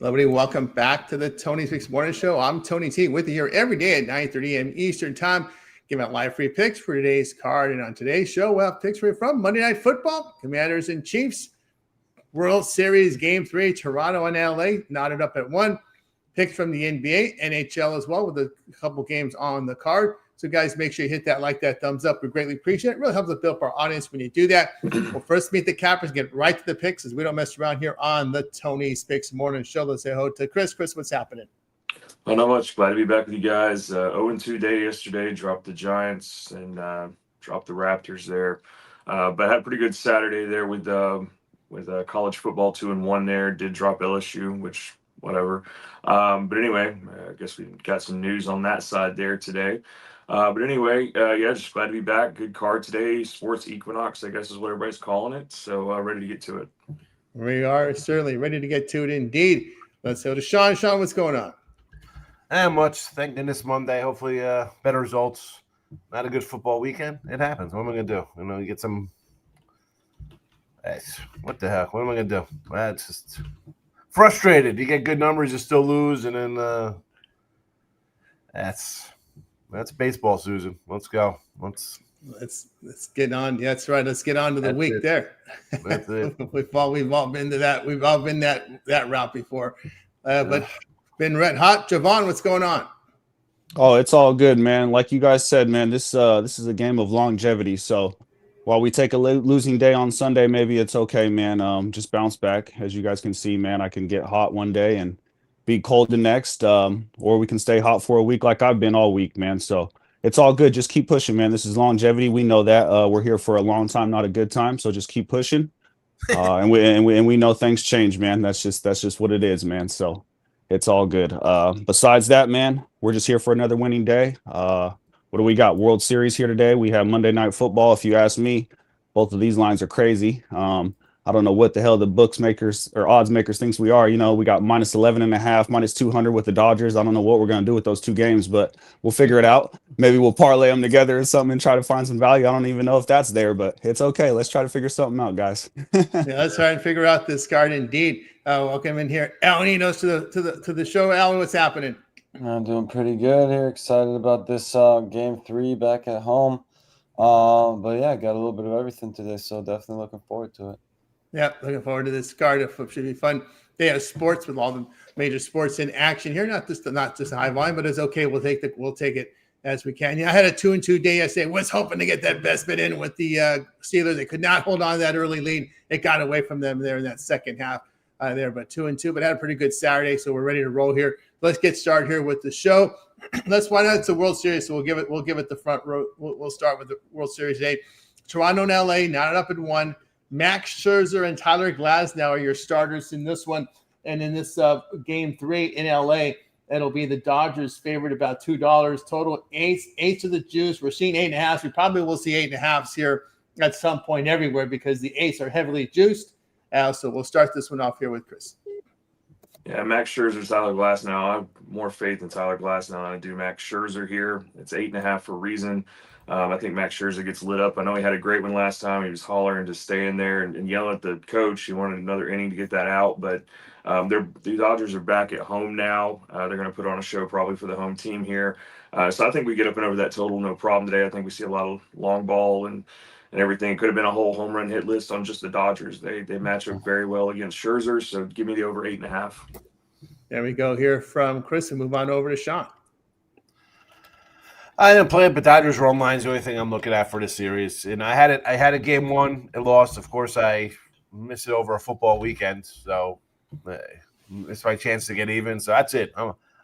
Everybody, welcome back to the Tony Speaks Morning Show. I'm Tony T with you here every day at 9:30 a.m. Eastern Time, giving out live free picks for today's card. And on today's show, we'll have picks for you from Monday Night Football, Commanders and Chiefs, World Series Game 3, Toronto and LA, knotted up at 1. Picks from the NBA, NHL as well, with a couple games on the card. So, guys, make sure you hit that thumbs up. We greatly appreciate it. It really helps us build up our audience when you do that. We'll first meet the cappers, get right to the picks, as we don't mess around here on the Tony Speaks Morning Show. Let's say hello to Chris. Chris, what's happening? Well, not much. Glad to be back with you guys. 0-2 day yesterday. Dropped the Giants and dropped the Raptors there. But had a pretty good Saturday there with college football 2-1 there. Did drop LSU, which whatever. But anyway, I guess we got some news on that side there today. But anyway, just glad to be back. Good card today. Sports Equinox, I guess is what everybody's calling it. So ready to get to it. We are certainly ready to get to it indeed. Let's go to Sean. Sean, what's going on? Not much. Thank goodness Monday. Hopefully better results. Not a good football weekend. It happens. What am I going to do? You get some – what the heck? What am I going to do? That's just frustrated. You get good numbers, you still lose, and then that's baseball, Susan. Let's go. Let's get on. Yeah, that's right. Let's get on to the week there. That's it. We've all been to that. We've all been that route before. But been red hot. Javon, what's going on? Oh, it's all good, man. Like you guys said, man, this is a game of longevity. So while we take a losing day on Sunday, maybe it's okay, man. Just bounce back. As you guys can see, man, I can get hot one day and be cold the next, or we can stay hot for a week like I've been all week, man. So it's all good. Just keep pushing, man. This is longevity. We know that. We're here for a long time, not a good time. So just keep pushing. And we know things change, man. That's just what it is, man. So it's all good. Besides that, man, we're just here for another winning day. What do we got? World Series here today. We have Monday Night Football. If you ask me, both of these lines are crazy. I don't know what the hell the books makers or odds makers thinks we are. We got minus 11.5, minus 200 with the Dodgers. I don't know what we're going to do with those two games, but we'll figure it out. Maybe we'll parlay them together or something and try to find some value. I don't even know if that's there, but it's okay. Let's try to figure something out, guys. Yeah, let's try and figure out this card indeed. Welcome in here, Alan Enos to the show. Alan, what's happening? I'm doing pretty good here. Excited about this game 3 back at home. But yeah, got a little bit of everything today, so definitely looking forward to it. Yeah, looking forward to this card. It should be fun. They have sports with all the major sports in action here. Not just a high volume, but it's okay. We'll take it as we can. Yeah, I had a 2-2 day yesterday. Was hoping to get that best bet in with the Steelers. They could not hold on to that early lead. It got away from them there in that second half there, but 2-2. But had a pretty good Saturday, so we're ready to roll here. Let's get started here with the show. Let's find out it's a World Series, so we'll give it the front row. We'll start with the World Series today. Toronto and LA knotted up at 1. Max Scherzer and Tyler Glasnow are your starters in this one. And in this game 3 in LA, it'll be the Dodgers favored about $2 total. Eights of the juice. We're seeing 8.5. We probably will see 8.5s here at some point everywhere because the eights are heavily juiced. So we'll start this one off here with Chris. Yeah, Max Scherzer, Tyler Glasnow. I have more faith in Tyler Glasnow than I do Max Scherzer here. It's 8.5 for a reason. I think Max Scherzer gets lit up. I know he had a great one last time. He was hollering to stay in there and yelling at the coach. He wanted another inning to get that out. But the Dodgers are back at home now. They're going to put on a show probably for the home team here. So I think we get up and over that total no problem today. I think we see a lot of long ball and everything. It could have been a whole home run hit list on just the Dodgers. They match up very well against Scherzer. So give me the over 8.5. There we go here from Chris and move on over to Sean. I didn't play it, but Dodgers run line is the only thing I'm looking at for this series. And I had a game 1, it lost. Of course, I missed it over a football weekend, so it's my chance to get even. So that's it.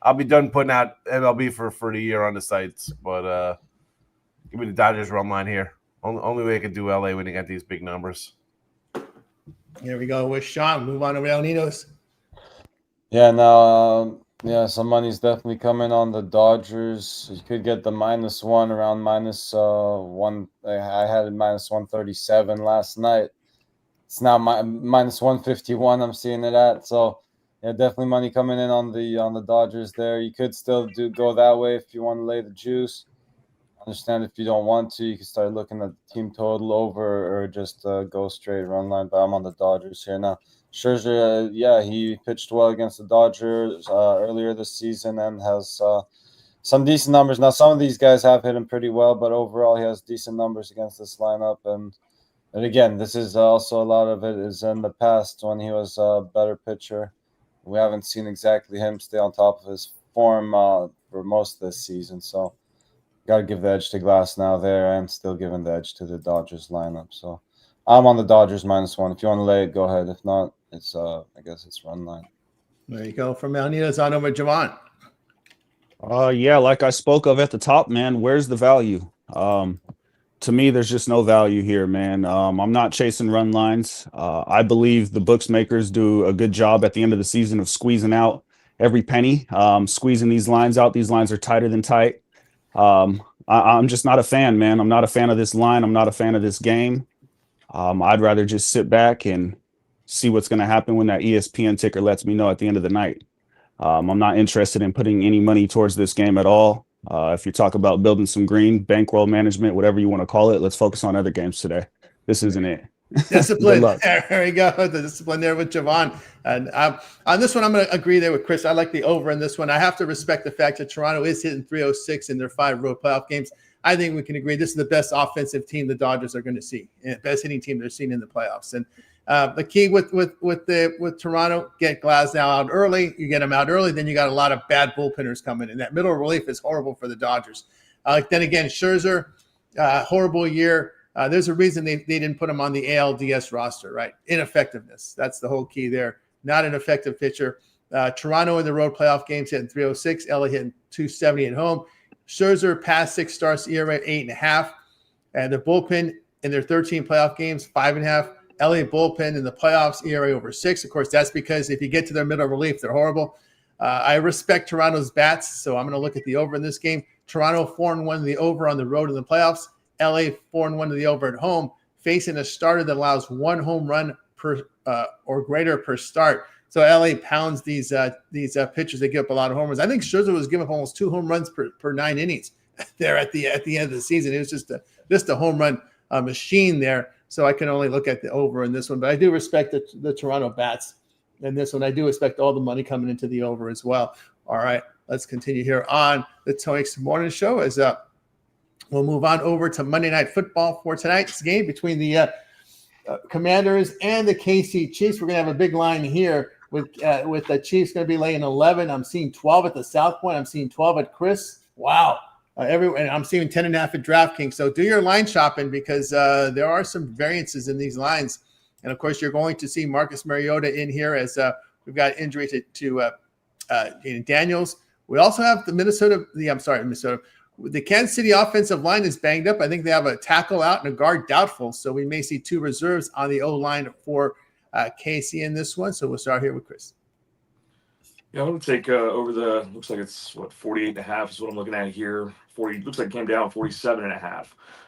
I'll be done putting out MLB for the year on the sites. But give me the Dodgers run line here. Only way I can do LA when you got these big numbers. Here we go with Sean. Move on to El Ninos. Yeah, now, some money's definitely coming on the Dodgers. You could get the -1 around -1. I had it -137 last night. It's now -151. I'm seeing it at. So, yeah, definitely money coming in on the Dodgers there. You could still go that way if you want to lay the juice. understand if you don't want to, you can start looking at the team total over or just go straight run line. But I'm on the Dodgers here now. Scherzer, he pitched well against the Dodgers earlier this season and has some decent numbers. Now, some of these guys have hit him pretty well, but overall he has decent numbers against this lineup. And again, this is also a lot of it is in the past when he was a better pitcher. We haven't seen exactly him stay on top of his form for most of this season. So got to give the edge to Glass now there and still giving the edge to the Dodgers lineup. So I'm on the Dodgers -1. If you want to lay it, go ahead. If not, it's I guess it's run line. There you go. From Alnitas on over to Javon. Yeah, like I spoke of at the top, man, where's the value? To me, there's just no value here, man. I'm not chasing run lines. I believe the bookmakers do a good job at the end of the season of squeezing out every penny, squeezing these lines out. These lines are tighter than tight. I'm just not a fan, man. I'm not a fan of this line. I'm not a fan of this game. I'd rather just sit back and see what's going to happen when that ESPN ticker lets me know at the end of the night. I'm not interested in putting any money towards this game at all. If you talk about building some green, bankroll management, whatever you want to call it, let's focus on other games today. This isn't it. Discipline. There we go. The discipline there with Javon. And on this one, I'm going to agree there with Chris. I like the over in this one. I have to respect the fact that Toronto is hitting 306 in their 5 road playoff games. I think we can agree this is the best offensive team the Dodgers are going to see, and best hitting team they're seeing in the playoffs. And the key with Toronto, get Glasnow out early. You get him out early, then you got a lot of bad bullpenners coming in. That middle relief is horrible for the Dodgers. Then again, Scherzer, horrible year. There's a reason they didn't put him on the ALDS roster, right? Ineffectiveness. That's the whole key there. Not an effective pitcher. Toronto in the road playoff games hitting 306. LA hitting 270 at home. Scherzer past 6 starts, ERA 8.5. And the bullpen in their 13 playoff games, 5.5. LA bullpen in the playoffs, ERA over 6. Of course, that's because if you get to their middle relief, they're horrible. I respect Toronto's bats, so I'm going to look at the over in this game. Toronto 4-1 to the over on the road in the playoffs. LA 4-1 to the over at home, facing a starter that allows 1 home run per or greater per start. So LA pounds these pitchers. They give up a lot of homers. I think Scherzer was giving up almost 2 home runs per 9 innings there at the end of the season. It was just a home run machine there. So I can only look at the over in this one. But I do respect the Toronto bats in this one. I do expect all the money coming into the over as well. All right, let's continue here on the Tony Morning Show as we'll move on over to Monday Night Football for tonight's game between the Commanders and the KC Chiefs. We're going to have a big line here with the Chiefs going to be laying 11. I'm seeing 12 at the South Point. I'm seeing 12 at Chris. Wow. And I'm seeing 10.5 at DraftKings. So do your line shopping because there are some variances in these lines. And, of course, you're going to see Marcus Mariota in here as we've got injury to Daniels. We also have the The Kansas City offensive line is banged up. I think they have a tackle out and a guard doubtful. So we may see 2 reserves on the O-line for KC in this one. So we'll start here with Chris. Yeah, I'm going to take over looks like it's 48.5 is what I'm looking at here. 40, looks like it came down 47.5.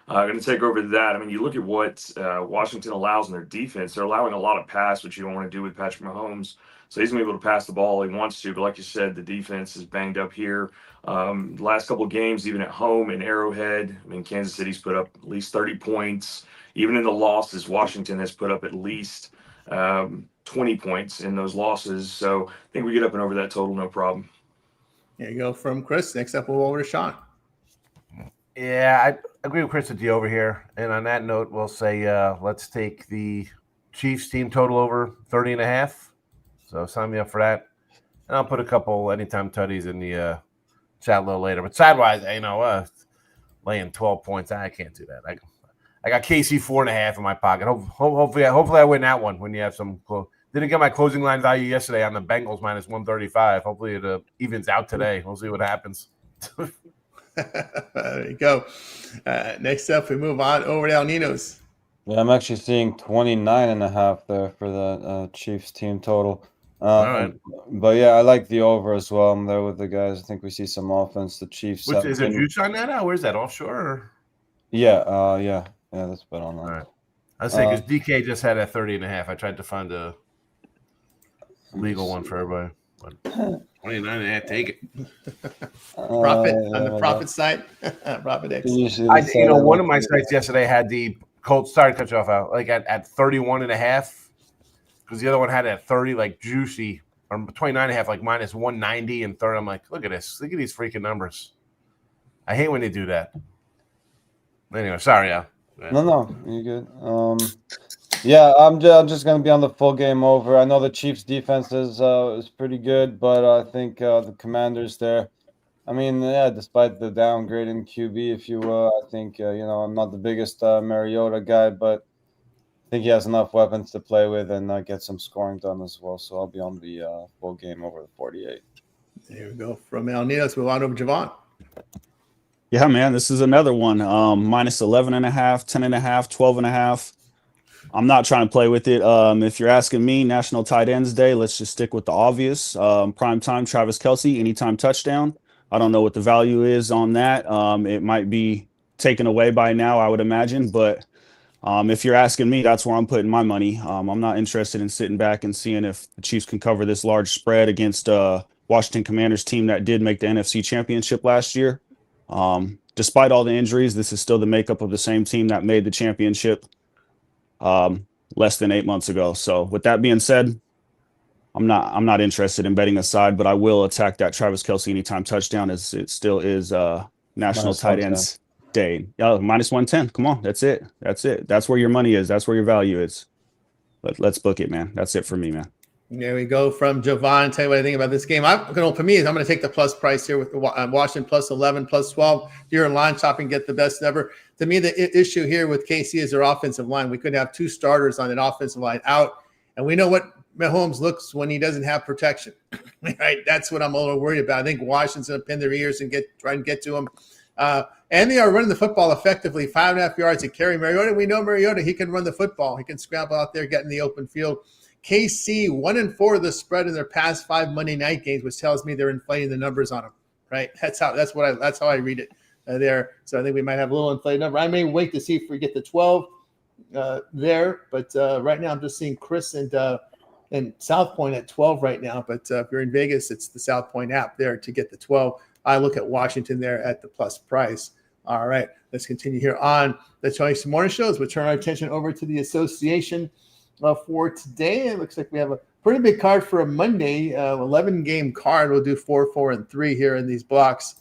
I'm going to take over that. I mean, you look at what Washington allows in their defense. They're allowing a lot of pass, which you don't want to do with Patrick Mahomes. So he's going to be able to pass the ball all he wants to. But like you said, the defense is banged up here. Last couple of games, even at home in Arrowhead, I mean, Kansas City's put up at least 30 points. Even in the losses, Washington has put up at least 20 points in those losses. So I think we get up and over that total, no problem. There you go from Chris. Next up, we'll go over to Sean. Yeah, I agree with Chris at the over here. And on that note, we'll say let's take the Chiefs team total over 30.5. So sign me up for that. And I'll put a couple anytime tutties in the chat a little later. But sidewise, laying 12 points, I can't do that. I got KC 4.5 in my pocket. Hopefully I win that one when you have some didn't get my closing line value yesterday on the Bengals -135. Hopefully it evens out today. We'll see what happens. There you go. Next up, we move on over to El Ninos. Yeah, I'm actually seeing 29.5 there for the Chiefs team total. All right. But yeah, I like the over as well. I'm there with the guys. I think we see some offense. The Chiefs. Is there juice on that now? Where's that, offshore? Or? Yeah, that's been on that. All right. I was saying because DK just had a 30.5. I tried to find a legal one for everybody. 29.5, take it. Profit on the Yeah, profit side. Profit X. usually I, they say that one like of my sites yesterday had the Colts. Sorry to cut you off, Al. Like at 31.5, because the other one had it at 30, like juicy, or 29.5, like minus 190 and 30. I'm like, look at this. Look at these freaking numbers. I hate when they do that. Anyway, sorry, Al. No, you good. Yeah, I'm just gonna be on the full game over. I know the Chiefs' defense is pretty good, but I think the Commanders there. I mean, yeah, despite the downgrade in QB, if you will, I think I'm not the biggest Mariota guy, but I think he has enough weapons to play with and get some scoring done as well. So I'll be on the full game over the 48. There we go. From El Nido, let's move on over to Javon. Yeah, man, this is another one. Minus 11.5, 10.5, 12.5. I'm not trying to play with it. If you're asking me, National Tight Ends Day, let's just stick with the obvious. Prime time, Travis Kelce, anytime touchdown. I don't know what the value is on that. It might be taken away by now, I would imagine. But if you're asking me, that's where I'm putting my money. I'm not interested in sitting back and seeing if the Chiefs can cover this large spread against Washington Commanders team that did make the NFC Championship last year. Despite all the injuries, this is still the makeup of the same team that made the championship less than 8 months ago. So with that being said, I'm not interested in betting aside, but I will attack that Travis Kelce anytime touchdown as it still is National Minus Tight 110. Ends Day. Minus 110. Come on, that's it. That's where your money is. That's where your value is. Let's book it, man. That's it for me, man. There we go from Javon. Tell you what I think about this game. I'm going to take the plus price here with the Washington plus 11, plus 12. You're in line shopping, get the best ever. To me, the issue here with KC is their offensive line. We could have two starters on an offensive line out, and we know what Mahomes looks when he doesn't have protection. Right? That's what I'm a little worried about. I think Washington's going to pin their ears and try and get to him. And they are running the football effectively, 5.5 yards to carry. Mariota, we know Mariota, he can run the football. He can scramble out there, get in the open field. KC 1-4 of the spread in their past 5 Monday night games, which tells me they're inflating the numbers on them. Right? That's how I read it there. So I think we might have a little inflated number. I may wait to see if we get the 12 there, but right now I'm just seeing Chris and South Point at 12 right now. But if you're in Vegas, it's the South Point app there to get the 12. I look at Washington there at the plus price. All right, let's continue here on the Tony Morning Shows. We'll turn our attention over to the association for today. It looks like we have a pretty big card for a Monday, 11-game card. We'll do 4, 4, and 3 here in these blocks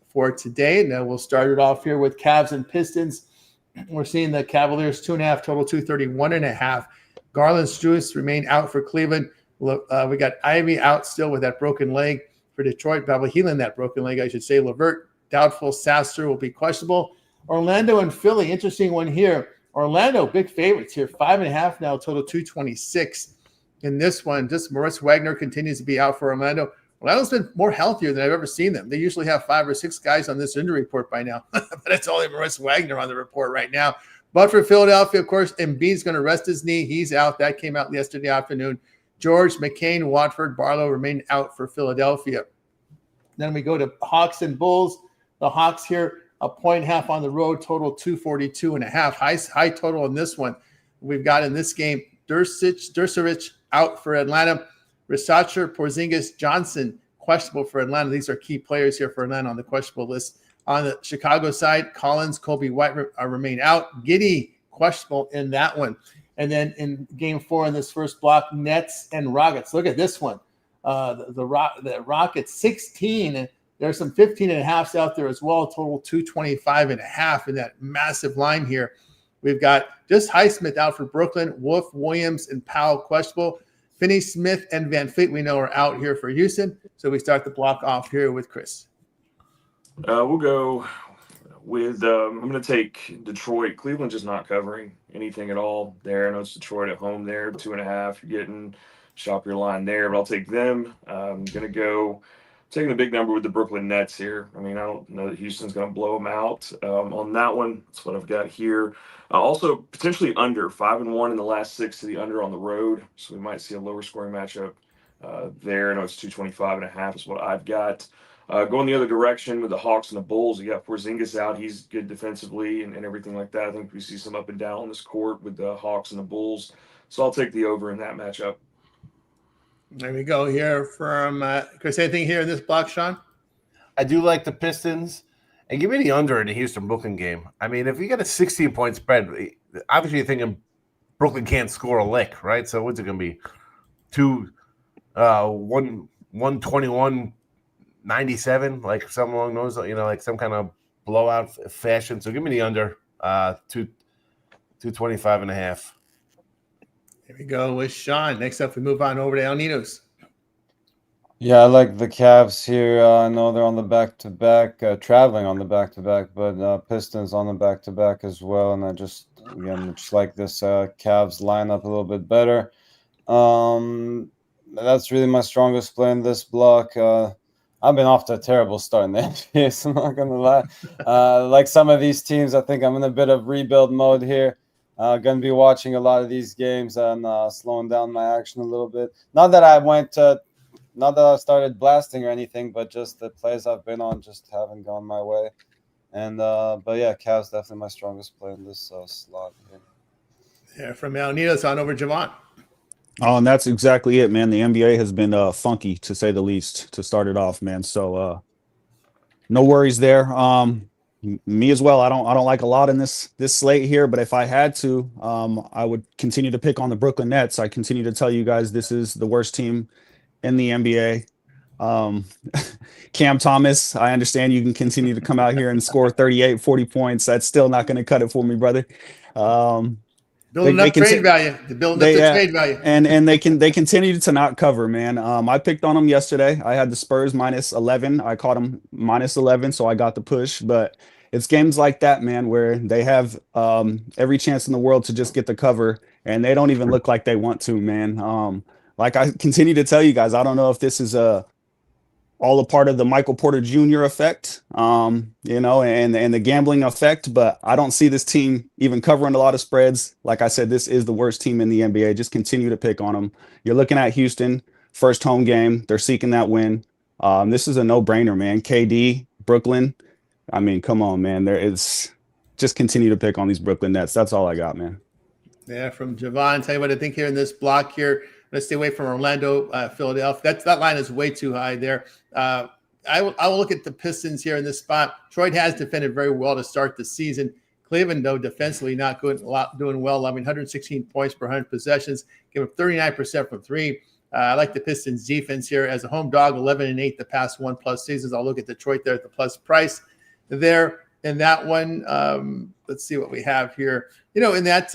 for today. Now we'll start it off here with Cavs and Pistons. We're seeing the Cavaliers 2.5, total 231.5. Garland Struess remain out for Cleveland. We got Ivy out still with that broken leg for Detroit. Probably healing that broken leg, I should say. LeVert doubtful. Sasser will be questionable. Orlando and Philly, interesting one here. Orlando, big favorites here, 5.5 now, total 226 in this one. Just Maurice Wagner continues to be out for Orlando. Orlando's been more healthier than I've ever seen them. They usually have 5 or 6 guys on this injury report by now, but it's only Maurice Wagner on the report right now. But for Philadelphia, of course, Embiid's going to rest his knee. He's out. That came out yesterday afternoon. George, McCain, Watford, Barlow remain out for Philadelphia. Then we go to Hawks and Bulls. The Hawks here, 1.5 on the road, total 242.5. High total in this one. We've got in this game, Durcevic out for Atlanta. Risacher, Porzingis, Johnson, questionable for Atlanta. These are key players here for Atlanta on the questionable list. On the Chicago side, Collins, Kobe White remain out. Giddey, questionable in that one. And then in game 4 in this first block, Nets and Rockets. Look at this one. The Rockets, 16. There's some 15.5s out there as well. Total 225.5 in that massive line here. We've got just Highsmith out for Brooklyn. Wolf, Williams, and Powell questionable. Finney Smith and Van Fleet we know are out here for Houston. So we start the block off here with Chris. We'll go with I'm going to take Detroit. Cleveland just not covering anything at all there. I know it's Detroit at home there, 2.5. You're getting shop your line there, but I'll take them. I'm going to go taking the big number with the Brooklyn Nets here. I mean, I don't know that Houston's going to blow them out on that one. That's what I've got here. Also, potentially under 5-1 in the last 6 to the under on the road. So we might see a lower scoring matchup there. I know it's 225.5 is what I've got. Going the other direction with the Hawks and the Bulls, you got Porzingis out. He's good defensively and everything like that. I think we see some up and down on this court with the Hawks and the Bulls. So I'll take the over in that matchup. There we go here from Chris. Anything here in this block, Sean? I do like the Pistons. And give me the under in the Houston-Brooklyn game. I mean, if you got a 16-point spread, obviously you're thinking Brooklyn can't score a lick, right? So what's it going to be? 121, 97, like something along those, like some kind of blowout fashion. So give me the under, 225 and a half. Here we go with Sean. Next up, we move on over to El Ninos. Yeah, I like the Cavs here. I know they're on the back-to-back, traveling on the back-to-back, but Pistons on the back-to-back as well. And I just like this Cavs lineup a little bit better. That's really my strongest play in this block. I've been off to a terrible start in the NBA, so I'm not going to lie. Like some of these teams, I think I'm in a bit of rebuild mode here. Going to be watching a lot of these games and slowing down my action a little bit. Not that I started blasting or anything, but just the plays I've been on just haven't gone my way. And but yeah, Cavs definitely my strongest play in this slot here. Yeah, from El Ninos on over Javon. Oh, and that's exactly it, man. The NBA has been funky, to say the least, to start it off, man. So no worries there. Me as well. I don't like a lot in this slate here, but if I had to, I would continue to pick on the Brooklyn Nets. I continue to tell you guys this is the worst team in the NBA. Cam Thomas, I understand you can continue to come out here and score 38, 40 points. That's still not going to cut it for me, brother. Building up trade value. Trade value. And they continue to not cover, man. I picked on them yesterday. I had the Spurs minus 11. I caught them minus 11, so I got the push. But it's games like that, man, where they have every chance in the world to just get the cover, and they don't even look like they want to, man. Like I continue to tell you guys, I don't know if this is all a part of the Michael Porter Jr. effect, and the gambling effect, but I don't see this team even covering a lot of spreads. Like I said, this is the worst team in the NBA. Just continue to pick on them. You're looking at Houston, first home game. They're seeking that win. This is a no-brainer, man. KD, Brooklyn. I mean, come on, man. Just continue to pick on these Brooklyn Nets. That's all I got, man. Yeah, from Javon. Tell you what I think here in this block here. Let's stay away from Orlando, Philadelphia. That line is way too high there. I will look at the Pistons here in this spot. Detroit has defended very well to start the season. Cleveland, though, defensively not good, doing well. I mean, 116 points per 100 possessions. Give up 39% from three. I like the Pistons defense here as a home dog, 11-8 the past 1+ seasons. I'll look at Detroit there at the plus price there in that one. Let's see what we have here. In that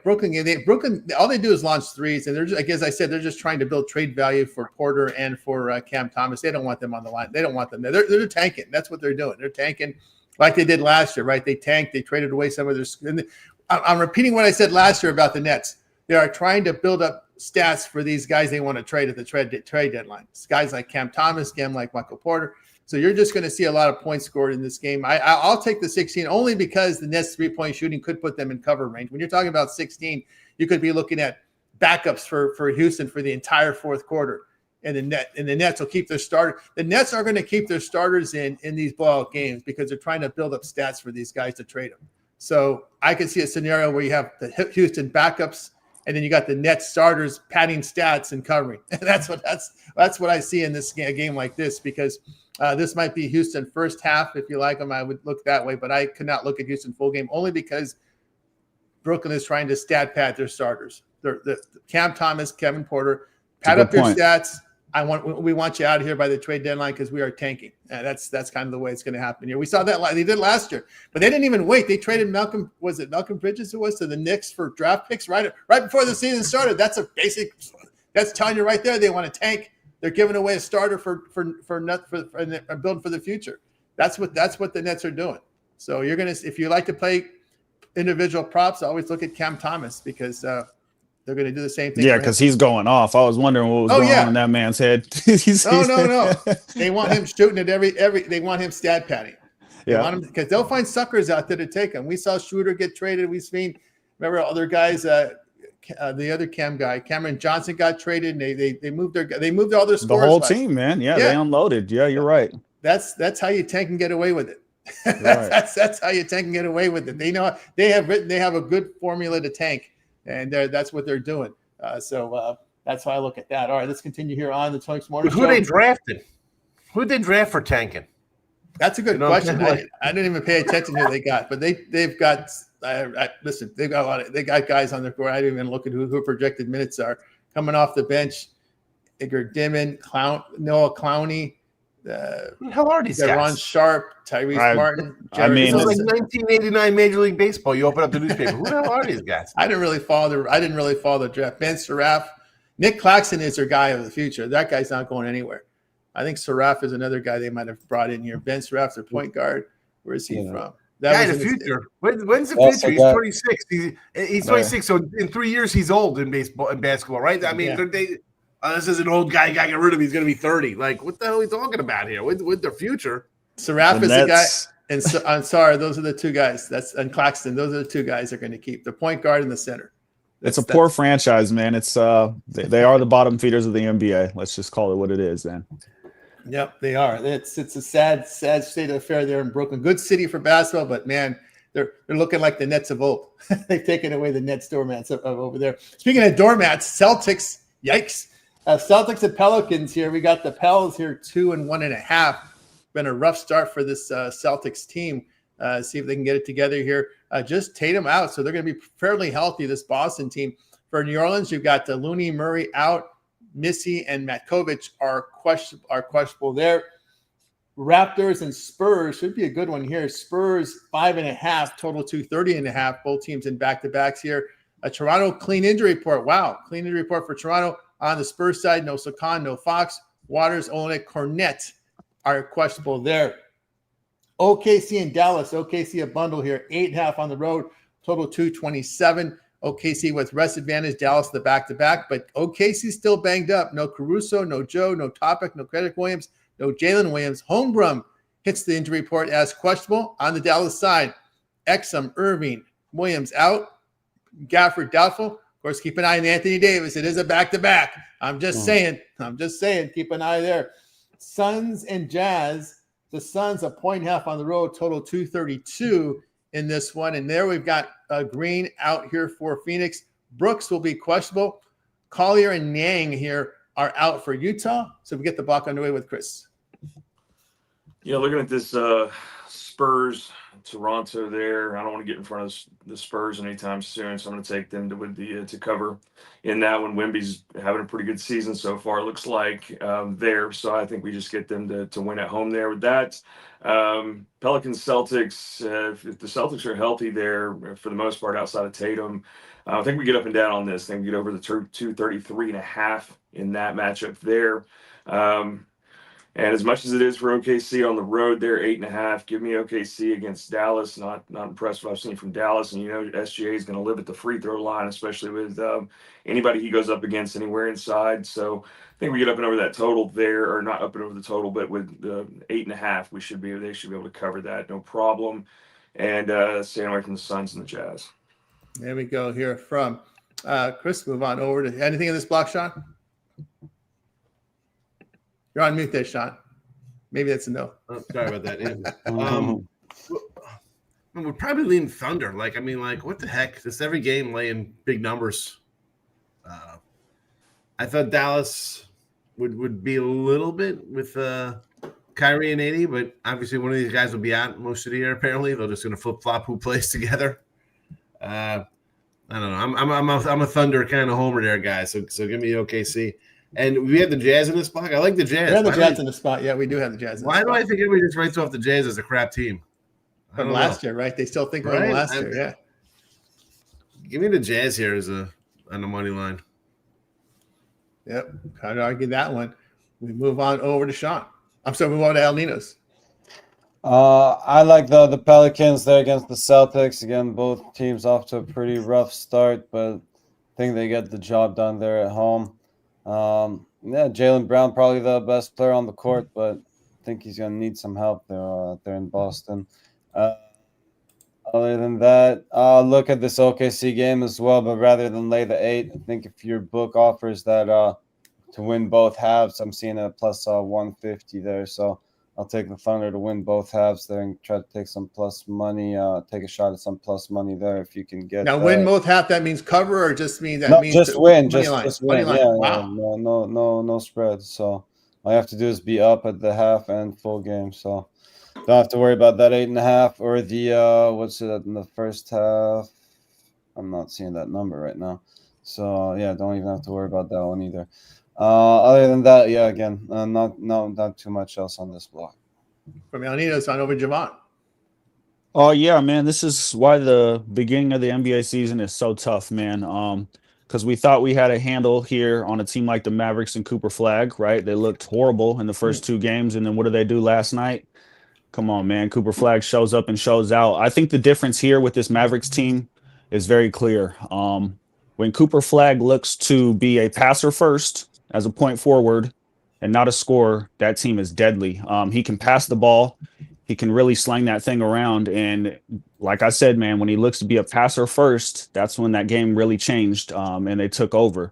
Brooklyn game, Brooklyn, all they do is launch threes, and they're just, as I said, they're just trying to build trade value for Porter and for Cam Thomas. They don't want them on the line. They don't want them there. They're tanking. That's what they're doing. They're tanking like they did last year, right? They tanked. They traded away some of their. I'm repeating what I said last year about the Nets. They are trying to build up stats for these guys they want to trade at the trade deadline. It's guys like Cam Thomas, guys like Michael Porter. So you're just going to see a lot of points scored in this game. I'll take the 16 only because the Nets 3-point shooting could put them in cover range. When you're talking about 16, you could be looking at backups for Houston for the entire fourth quarter. And the Nets will keep their starter. The Nets are going to keep their starters in these blowout games because they're trying to build up stats for these guys to trade them. So I could see a scenario where you have the Houston backups and then you got the Nets starters padding stats and covering. That's what I see in this game like this, because this might be Houston first half. If you like them, I would look that way, but I could not look at Houston full game only because Brooklyn is trying to stat pad their starters. The Cam Thomas, Kevin Porter, pad up your stats. We want you out of here by the trade deadline because we are tanking. That's kind of the way it's going to happen here. We saw that they did last year, but they didn't even wait. They traded Malcolm Bridges, who was to the Knicks for draft picks right before the season started. That's telling you right there they want to tank. They're giving away a starter for building for the future. That's what the Nets are doing. So if you like to play individual props, always look at Cam Thomas because they're going to do the same thing. Yeah, because he's going off. I was wondering what was going on in that man's head. No. They want him shooting at every. They want him stat padding. Because they'll find suckers out there to take him. We saw Schroeder get traded. We've seen, remember other guys. The other Cam guy, Cameron Johnson, got traded. And they moved all their scorers. The whole team, man. Yeah, they unloaded. Yeah, you're right. That's how you tank and get away with it. Right. that's how you tank and get away with it. They know they have a good formula to tank. And that's what they're doing. So That's how I look at that. All right, let's continue here on the Tony Morning Who Show. they drafted? Who did they draft for tanking? That's a good You know what I'm question. saying? I didn't even pay attention who they got, but they've got. Listen, they've got a lot of. They got guys on their court. I didn't even look at who projected minutes are coming off the bench. Igor Dimon, Noah Clowney, Who the hell are these got Ron guys? Sharp, Tyrese Martin. I mean, This is like Listen, 1989 Major League Baseball. You open up the newspaper. Who the hell are these guys? I didn't really follow the draft. Ben Seraph, Nick Claxton is their guy of the future. That guy's not going anywhere. I think Seraph is another guy they might have brought in here. Ben Seraph, their point guard. Where is he from? Guy, the in his- future. When's the Also future? He's got- 26. He's 26. So in 3 years, he's old in baseball and basketball, right? I mean, Yeah. this is an old guy. Got to get rid of him. He's going to be 30. Like, what the hell are we talking about here with their future? Seraph the is the guy. Nets- And so, I'm sorry, those are the two guys. And Claxton. Those are the two guys they're going to keep. The point guard and the center. It's a poor franchise, man. It's they are the bottom feeders of the NBA. Let's just call it what it is, then. Yep, they are. It's a sad state of affair there in Brooklyn. Good city for basketball, but man, they're looking like the Nets of old. They've taken away the Nets doormats over there. Speaking of doormats, Celtics. Yikes! Celtics and Pelicans here. We got the Pels here 2 and 1.5. Been a rough start for this Celtics team. See if they can get it together here. Just Tatum out, so they're going to be fairly healthy. This Boston team. For New Orleans, you've got Looney, Murray out. Missy and Matkovic are questionable there. Raptors and Spurs should be a good one here. Spurs 5.5, total 230.5. Both teams in back-to-backs here. A Toronto clean injury report. Wow, clean injury report for Toronto. On the Spurs side, no Sakan, no Fox. Waters, Olenek, Cornette are questionable there. OKC and Dallas. OKC a bundle here. 8.5 on the road, total 227. OKC with rest advantage, Dallas the back-to-back, but OKC still banged up. No Caruso, no Joe, no Topic, no Credit Williams, no Jalen Williams. Holmgren hits the injury report as questionable. On the Dallas side, Exum, Irving, Williams out. Gafford doubtful. Of course, keep an eye on Anthony Davis. It is a back-to-back. I'm just saying. Keep an eye there. Suns and Jazz. The Suns a 1.5 on the road, total 232 in this one. And there we've got Green out here for Phoenix. Brooks will be questionable. Collier and Niang here are out for Utah. So we get the block underway with Chris. Yeah, looking at this Spurs, Toronto there. I don't want to get in front of the Spurs anytime soon, so I'm going to take them to cover in that one. Wemby's having a pretty good season so far, it looks like there. So I think we just get them to win at home there with that. Pelicans, Celtics, if the Celtics are healthy there for the most part outside of Tatum, I think we get up and down on this. I think we get over the 233.5 in that matchup there. And as much as it is for OKC on the road, they're 8.5. Give me OKC against Dallas. Not impressed with what I've seen from Dallas. And SGA is going to live at the free throw line, especially with anybody he goes up against anywhere inside. So I think we get up and over that total there, or not up and over the total, but with the 8.5, they should be able to cover that, no problem. And staying away from the Suns and the Jazz. There we go here from Chris. Move on over to anything in this block, Sean? You're on mute there, Sean. Maybe that's a no. Oh, sorry about that. We're probably leaning Thunder. What the heck? Just every game laying big numbers. I thought Dallas would be a little bit with Kyrie and AD, but obviously one of these guys will be out most of the year. Apparently, they're just going to flip flop who plays together. I don't know. I'm a Thunder kind of homer there, guys. So give me OKC. And we have the Jazz in this block. I like the Jazz. We have the Jazz in the spot. Yeah, we do have the Jazz. Why do I think everybody just writes off the Jazz as a crap team? From last year, right? They still think we're from last year. Yeah. Give me the Jazz here on the money line. Yep. Kind of argue that one. We move on over to Sean. I'm sorry, we move on to Al Nino's. I like the Pelicans there against the Celtics. Again, both teams off to a pretty rough start, but I think they get the job done there at home. Jaylen Brown probably the best player on the court, but I think he's going to need some help there in Boston. Other than that, look at this OKC game as well, but rather than lay the 8, I think if your book offers that to win both halves, I'm seeing a plus 150 there. So I'll take the Thunder to win both halves there and try to take some plus money. Take a shot at some plus money there if you can get Now, that. win both half. That means cover, or just means that No, means just win, money just line. just Money win. line. Yeah, Wow. no spread. So all you have to do is be up at the half and full game. So don't have to worry about that 8.5 or the what's it in the first half. I'm not seeing that number right now. So yeah, don't even have to worry about that one either. Other than that, yeah, again, not too much else on this block. From El Nino's on over Javon. Oh yeah, man. This is why the beginning of the NBA season is so tough, man. Because we thought we had a handle here on a team like the Mavericks and Cooper Flag, right? They looked horrible in the first two games, and then what did they do last night? Come on, man. Cooper Flag shows up and shows out. I think the difference here with this Mavericks team is very clear. When Cooper Flag looks to be a passer first as a point forward and not a scorer, that team is deadly. He can pass the ball. He can really slang that thing around. And like I said, man, when he looks to be a passer first, that's when that game really changed, and they took over.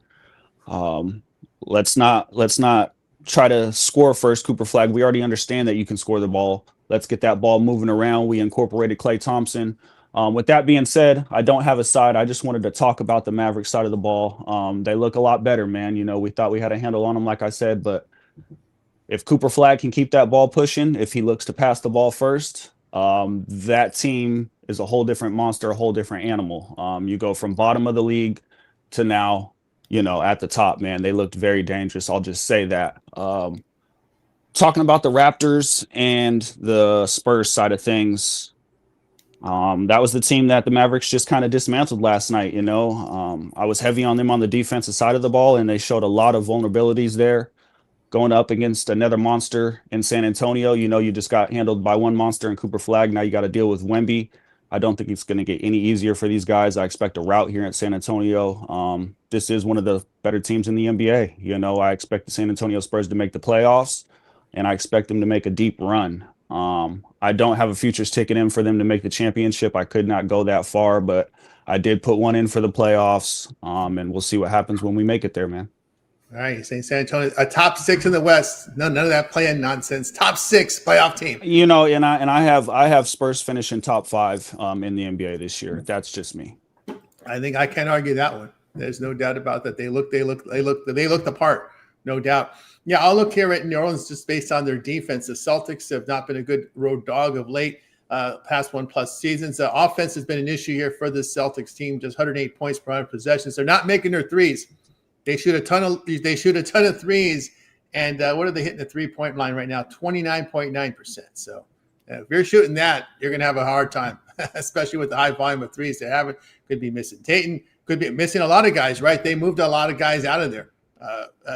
Let's not try to score first, Cooper Flag. We already understand that you can score the ball. Let's get that ball moving around. We incorporated Klay Thompson. With that being said, I don't have a side. I just wanted to talk about the Mavericks side of the ball. They look a lot better, man. You know, we thought we had a handle on them, like I said, but if Cooper Flag can keep that ball pushing, if he looks to pass the ball first, that team is a whole different monster, a whole different animal. You go from bottom of the league to now, you know, at the top, man. They looked very dangerous. I'll just say that. Talking about the Raptors and the Spurs side of things, that was the team that the Mavericks just kind of dismantled last night. You know, I was heavy on them on the defensive side of the ball, and they showed a lot of vulnerabilities there. Going up against another monster in San Antonio, you know, you just got handled by one monster in Cooper Flag. Now you got to deal with Wemby. I don't think it's going to get any easier for these guys. I expect a rout here at San Antonio. This is one of the better teams in the NBA. You know, I expect the San Antonio Spurs to make the playoffs, and I expect them to make a deep run. I don't have a futures ticket in for them to make the championship. I could not go that far, but I did put one in for the playoffs, and we'll see what happens when we make it there, man. All right, you're saying San Antonio, a top 6 in the West. None of that playing nonsense. Top 6 playoff team. You know, and I have Spurs finishing top 5 in the NBA this year. That's just me. I think I can't argue that one. There's no doubt about that. They look the part, no doubt. Yeah, I'll look here at New Orleans just based on their defense. The Celtics have not been a good road dog of late, past 1+ seasons. The offense has been an issue here for the Celtics team. Just 108 points per 100 possessions. They're not making their threes. They shoot a ton of threes, and what are they hitting the 3-point line right now? 29.9%. So if you're shooting that, you're going to have a hard time, especially with the high volume of threes they have. Could be missing Tatum, could be missing a lot of guys, right? They moved a lot of guys out of there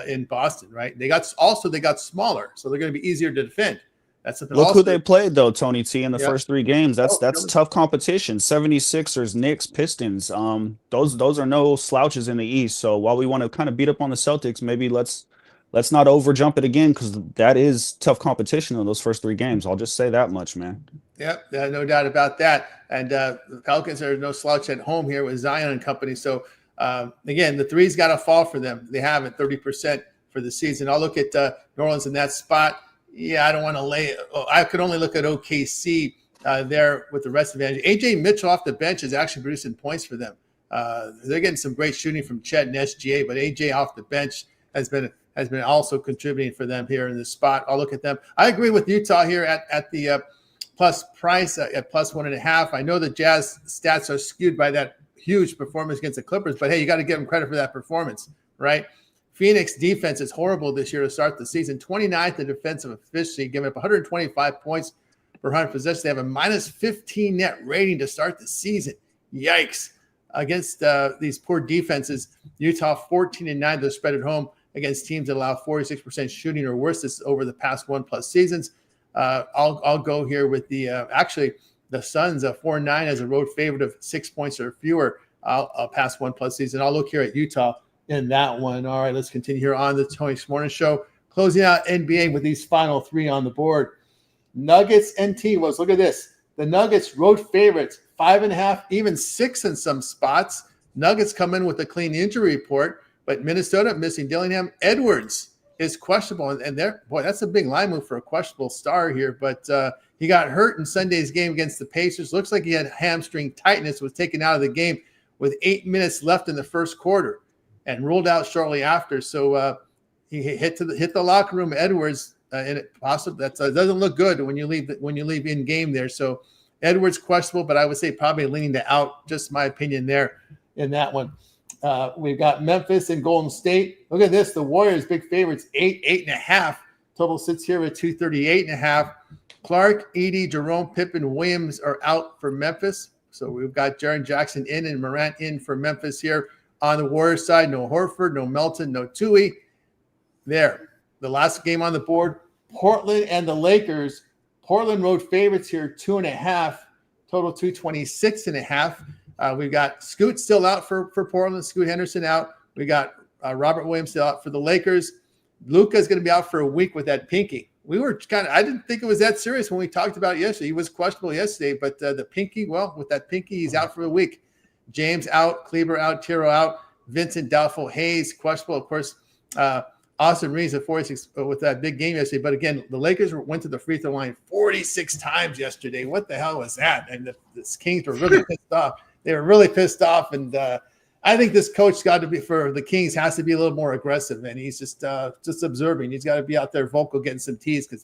in Boston, right? They got smaller, so they're going to be easier to defend. That's something. Look also, who they played though, Tony T, in the Yeah. first 3 games. That's really? tough competition. 76ers, Knicks, Pistons. Those are no slouches in the East. So while we want to kind of beat up on the Celtics, maybe let's not over jump it again, because that is tough competition in those first 3 games. I'll just say that much, man. Yep, no doubt about that. And the Pelicans are no slouch at home here with Zion and company. So again, the threes got to fall for them. They have it 30% for the season. I'll look at New Orleans in that spot. Yeah, I don't want to lay. I could only look at OKC there with the rest of the AJ Mitchell off the bench is actually producing points for them. They're getting some great shooting from Chet and SGA, but AJ off the bench has been also contributing for them here in this spot. I'll look at them. I agree with Utah here at the plus price at +1.5. I know the Jazz stats are skewed by that huge performance against the Clippers, but hey, you got to give them credit for that performance, right? Phoenix defense is horrible this year to start the season. 29th in defensive efficiency, giving up 125 points per 100 possessions. They have a -15 net rating to start the season. Yikes. Against these poor defenses, Utah 14-9. They're spread at home against teams that allow 46% shooting or worse. This is over the past 1+ seasons. I'll go here with the actually the Suns 4-9 as a road favorite of 6 points or fewer past 1+ season. I'll look here at Utah in that one. All right, let's continue here on the Tony Morning Show. Closing out NBA with these final 3 on the board. Nuggets and T-Wolves. Look at this. The Nuggets road favorites, 5.5, even 6 in some spots. Nuggets come in with a clean injury report, but Minnesota missing Dillingham, Edwards, is questionable, and that's a big line move for a questionable star here. But he got hurt in Sunday's game against the Pacers. Looks like he had hamstring tightness, was taken out of the game with 8 minutes left in the first quarter, and ruled out shortly after. So he hit the locker room. Edwards, and it possibly that doesn't look good when you leave in game there. So Edwards questionable, but I would say probably leaning to out. Just my opinion there in that one. We've got Memphis and Golden State. Look at this. The Warriors, big favorites, 8.5. Total sits here at 238.5. Clark, Edey, Jerome, Pippen, Williams are out for Memphis. So we've got Jaren Jackson in and Morant in for Memphis here. On the Warriors side, no Horford, no Melton, no Tui. There. The last game on the board, Portland and the Lakers. Portland road favorites here, 2.5. Total 226.5. We've got Scoot still out for Portland. Scoot Henderson out. We got Robert Williams still out for the Lakers. Luka's going to be out for a week with that pinky. I didn't think it was that serious when we talked about it yesterday. He was questionable yesterday, but the pinky, well, with that pinky, he's out for a week. James out, Kleber out, Tiro out, Vincent doubtful, Hayes questionable. Of course, Austin Reeves at 46 with that big game yesterday. But again, the Lakers went to the free throw line 46 times yesterday. What the hell was that? And the Kings were really pissed off. They were really pissed off, and I think this coach got to be for the Kings has to be a little more aggressive, and he's just observing. He's got to be out there vocal, getting some tees because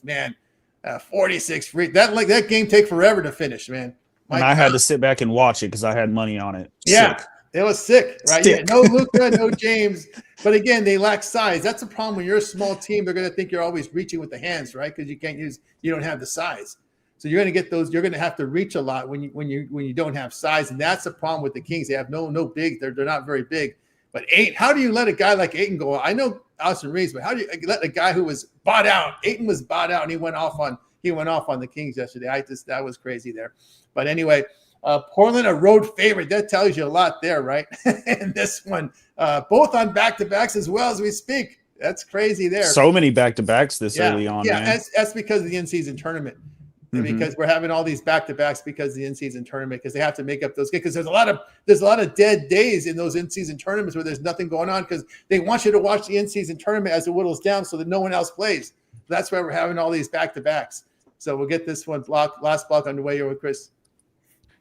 46 free that game take forever to finish, man. And I had to sit back and watch it because I had money on it. Yeah, Sick. It was sick, right? Yeah, no Luka, no James, but again, they lack size. That's a problem when you're a small team. They're going to think you're always reaching with the hands, right? Because you don't have the size. So you're going to get those. You're going to have to reach a lot when you don't have size, and that's the problem with the Kings. They have no big. They're not very big. But how do you let a guy like Ayton go? I know Austin Reeves, but how do you let a guy who was bought out? Ayton was bought out, and he went off on the Kings yesterday. That was crazy there. But anyway, Portland a road favorite. That tells you a lot there, right? And this one, both on back-to-backs as well as we speak. That's crazy there. So many back-to-backs this early on. Yeah, man. that's because of the in-season tournament. Because we're having all these back-to-backs because of the in-season tournament, because they have to make up those games. Because there's a lot of dead days in those in-season tournaments where there's nothing going on because they want you to watch the in-season tournament as it whittles down so that no one else plays. That's why we're having all these back-to-backs. So we'll get this one last block underway here with Chris.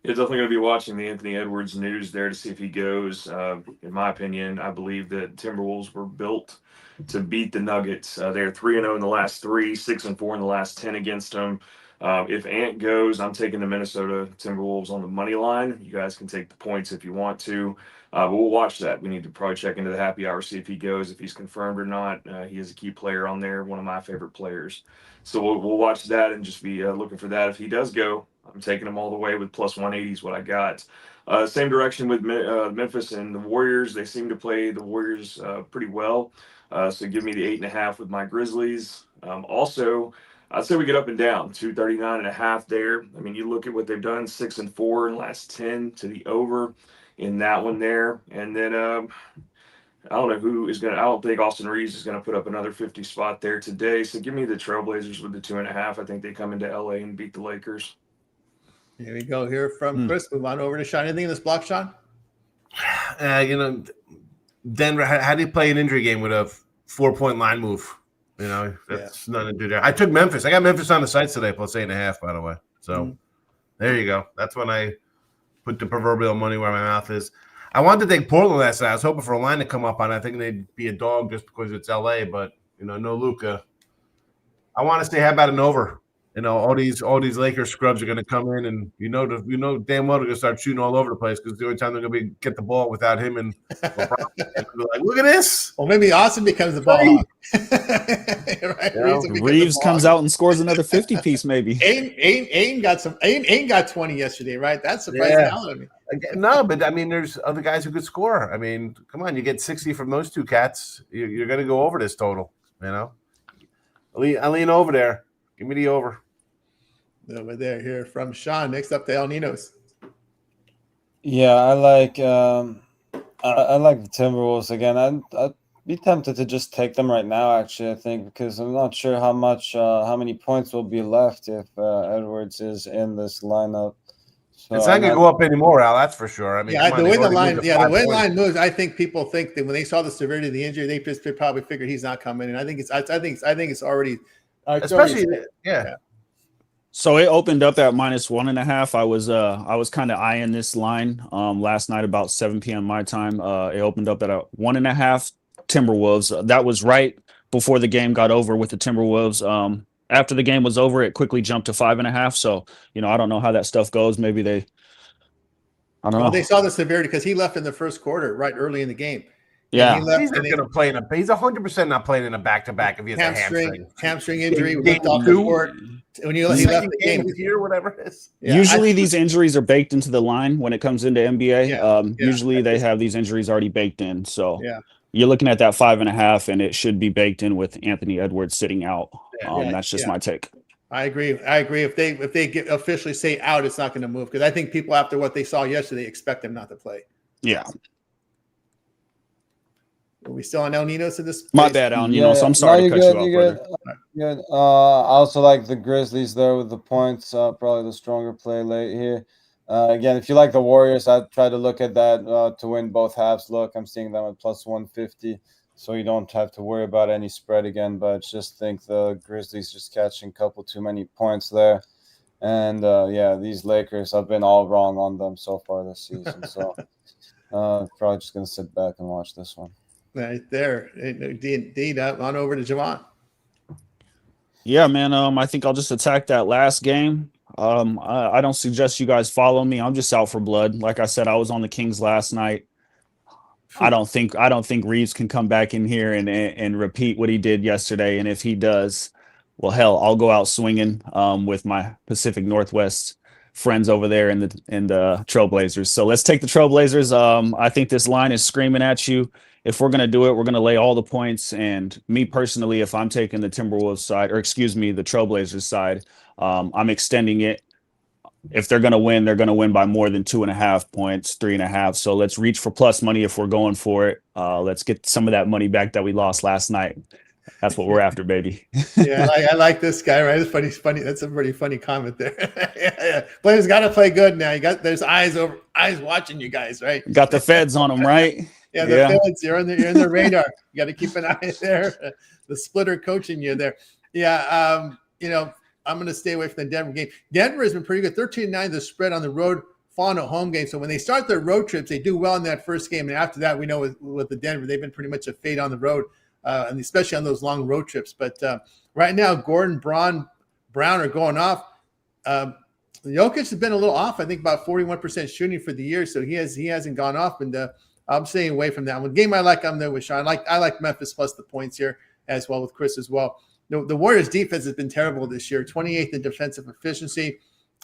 Yeah, definitely going to be watching the Anthony Edwards news there to see if he goes. In my opinion, I believe that Timberwolves were built to beat the Nuggets. They're 3-0 in the last 3, 6-4 in the last 10 against them. If Ant goes, I'm taking the Minnesota Timberwolves on the money line. You guys can take the points if you want to. But we'll watch that. We need to probably check into the happy hour, see if he goes, if he's confirmed or not. He is a key player on there, one of my favorite players. So we'll watch that and just be looking for that. If he does go, I'm taking him all the way with plus 180 is what I got. Same direction with Memphis and the Warriors. They seem to play the Warriors pretty well. So give me the 8.5 with my Grizzlies. Also, I'd say we get up and down, 239.5 there. I mean, you look at what they've done, 6-4 in the last 10 to the over in that one there. And then I don't know who is going to – I don't think Austin Reeves is going to put up another 50 spot there today. So give me the Trailblazers with the 2.5. I think they come into L.A. and beat the Lakers. Here we go here from Chris. Move on over to Sean. Anything in this block, Sean? Denver, how do you play an injury game with a 4-point line move? That's nothing to do there. I took Memphis. I got Memphis on the sites today, plus 8.5, by the way. So there you go. That's when I put the proverbial money where my mouth is. I wanted to take Portland last night. I was hoping for a line to come up on. I think they'd be a dog just because it's LA, but no Luka. I want to say, how about an over? All these Lakers scrubs are going to come in, and damn well they're going to start shooting all over the place because the only time they're going to get the ball without him and LeBron. And like, look at this. Well, maybe Austin becomes the ball hawk. Right? Reeves comes out and scores another 50-piece, maybe. Aiden got 20 yesterday, right? That's surprising out of me. No, but I mean, there's other guys who could score. I mean, come on, you get 60 from those two cats, you're going to go over this total. I lean over there. Give me the over. Over there, here from Sean. Next up, the El Ninos. Yeah, I like the Timberwolves again. I'd be tempted to just take them right now, actually, I think, because I'm not sure how many points will be left if Edwards is in this lineup. So It's not going to go up anymore, Al. That's for sure. I mean, Yeah, come on, the way they've the already line, moved to the 5 way the points. line moves, I think people think that when they saw the severity of the injury, they probably figured he's not coming. And I think it's already, Especially, yeah. So it opened up at -1.5. I was kind of eyeing this line last night about 7 p.m. my time. It opened up at a 1.5 Timberwolves. That was right before the game got over with the Timberwolves. After the game was over, it quickly jumped to 5.5. So, I don't know how that stuff goes. Maybe I don't well, know. they saw the severity because he left in the first quarter, right early in the game. And he Yeah. left. He's not going to play he's 100% not playing in a back-to-back if he has a hamstring injury. Game Looked off the court when he left the game. of the year, whatever it is. Yeah, Usually these injuries are baked into the line when it comes into NBA. Yeah, Usually they have these injuries already baked in. So yeah. you're looking at that 5.5, and it should be baked in with Anthony Edwards sitting out. Yeah. That's just my take. I agree. If they get officially say out, it's not going to move because I think people after what they saw yesterday expect him not to play. Yeah. Are we still on El Ninos in this? My place? bad, Al Nino. So I'm sorry to cut you off, brother. Good. I also like the Grizzlies there with the points. Probably the stronger play late here. Again, if you like the Warriors, I'd try to look at that to win both halves. Look, I'm seeing them at +150, so you don't have to worry about any spread again. But I just think the Grizzlies just catching a couple too many points there. And these Lakers, I've been all wrong on them so far this season. So probably just going to sit back and watch this one. Right there. Indeed. On over to Javon. Yeah, man. I think I'll just attack that last game. I don't suggest you guys follow me. I'm just out for blood. Like I said, I was on the Kings last night. I don't think Reeves can come back in here and repeat what he did yesterday. And if he does, well, hell, I'll go out swinging with my Pacific Northwest friends over there in the Trailblazers. So let's take the Trailblazers. I think this line is screaming at you. If we're going to do it, we're going to lay all the points. And me personally, if I'm taking the Timberwolves side, or excuse me, the Trailblazers side, I'm extending it. If they're going to win by more than 2.5 points, 3.5. So let's reach for plus money if we're going for it. Let's get some of that money back that we lost last night. That's what we're after, baby. Yeah, I like this guy, right? It's funny. That's a pretty funny comment there. Yeah. Players got to play good now. There's eyes watching you guys, right? Got the feds on them, right? Yeah, the feds. You're in the radar. You got to keep an eye there. The splitter coaching you there. Yeah, I'm going to stay away from the Denver game. Denver has been pretty good. 13-9 the spread on the road, falling at home game. So when they start their road trips, they do well in that first game. And after that, we know with the Denver, they've been pretty much a fade on the road, and especially on those long road trips. But right now, Gordon, Brown are going off. Jokic has been a little off. I think about 41% shooting for the year. So he hasn't gone off. And I'm staying away from that one. Game I like, I'm there with Sean. I like Memphis plus the points here as well with Chris as well. The Warriors' defense has been terrible this year, 28th in defensive efficiency,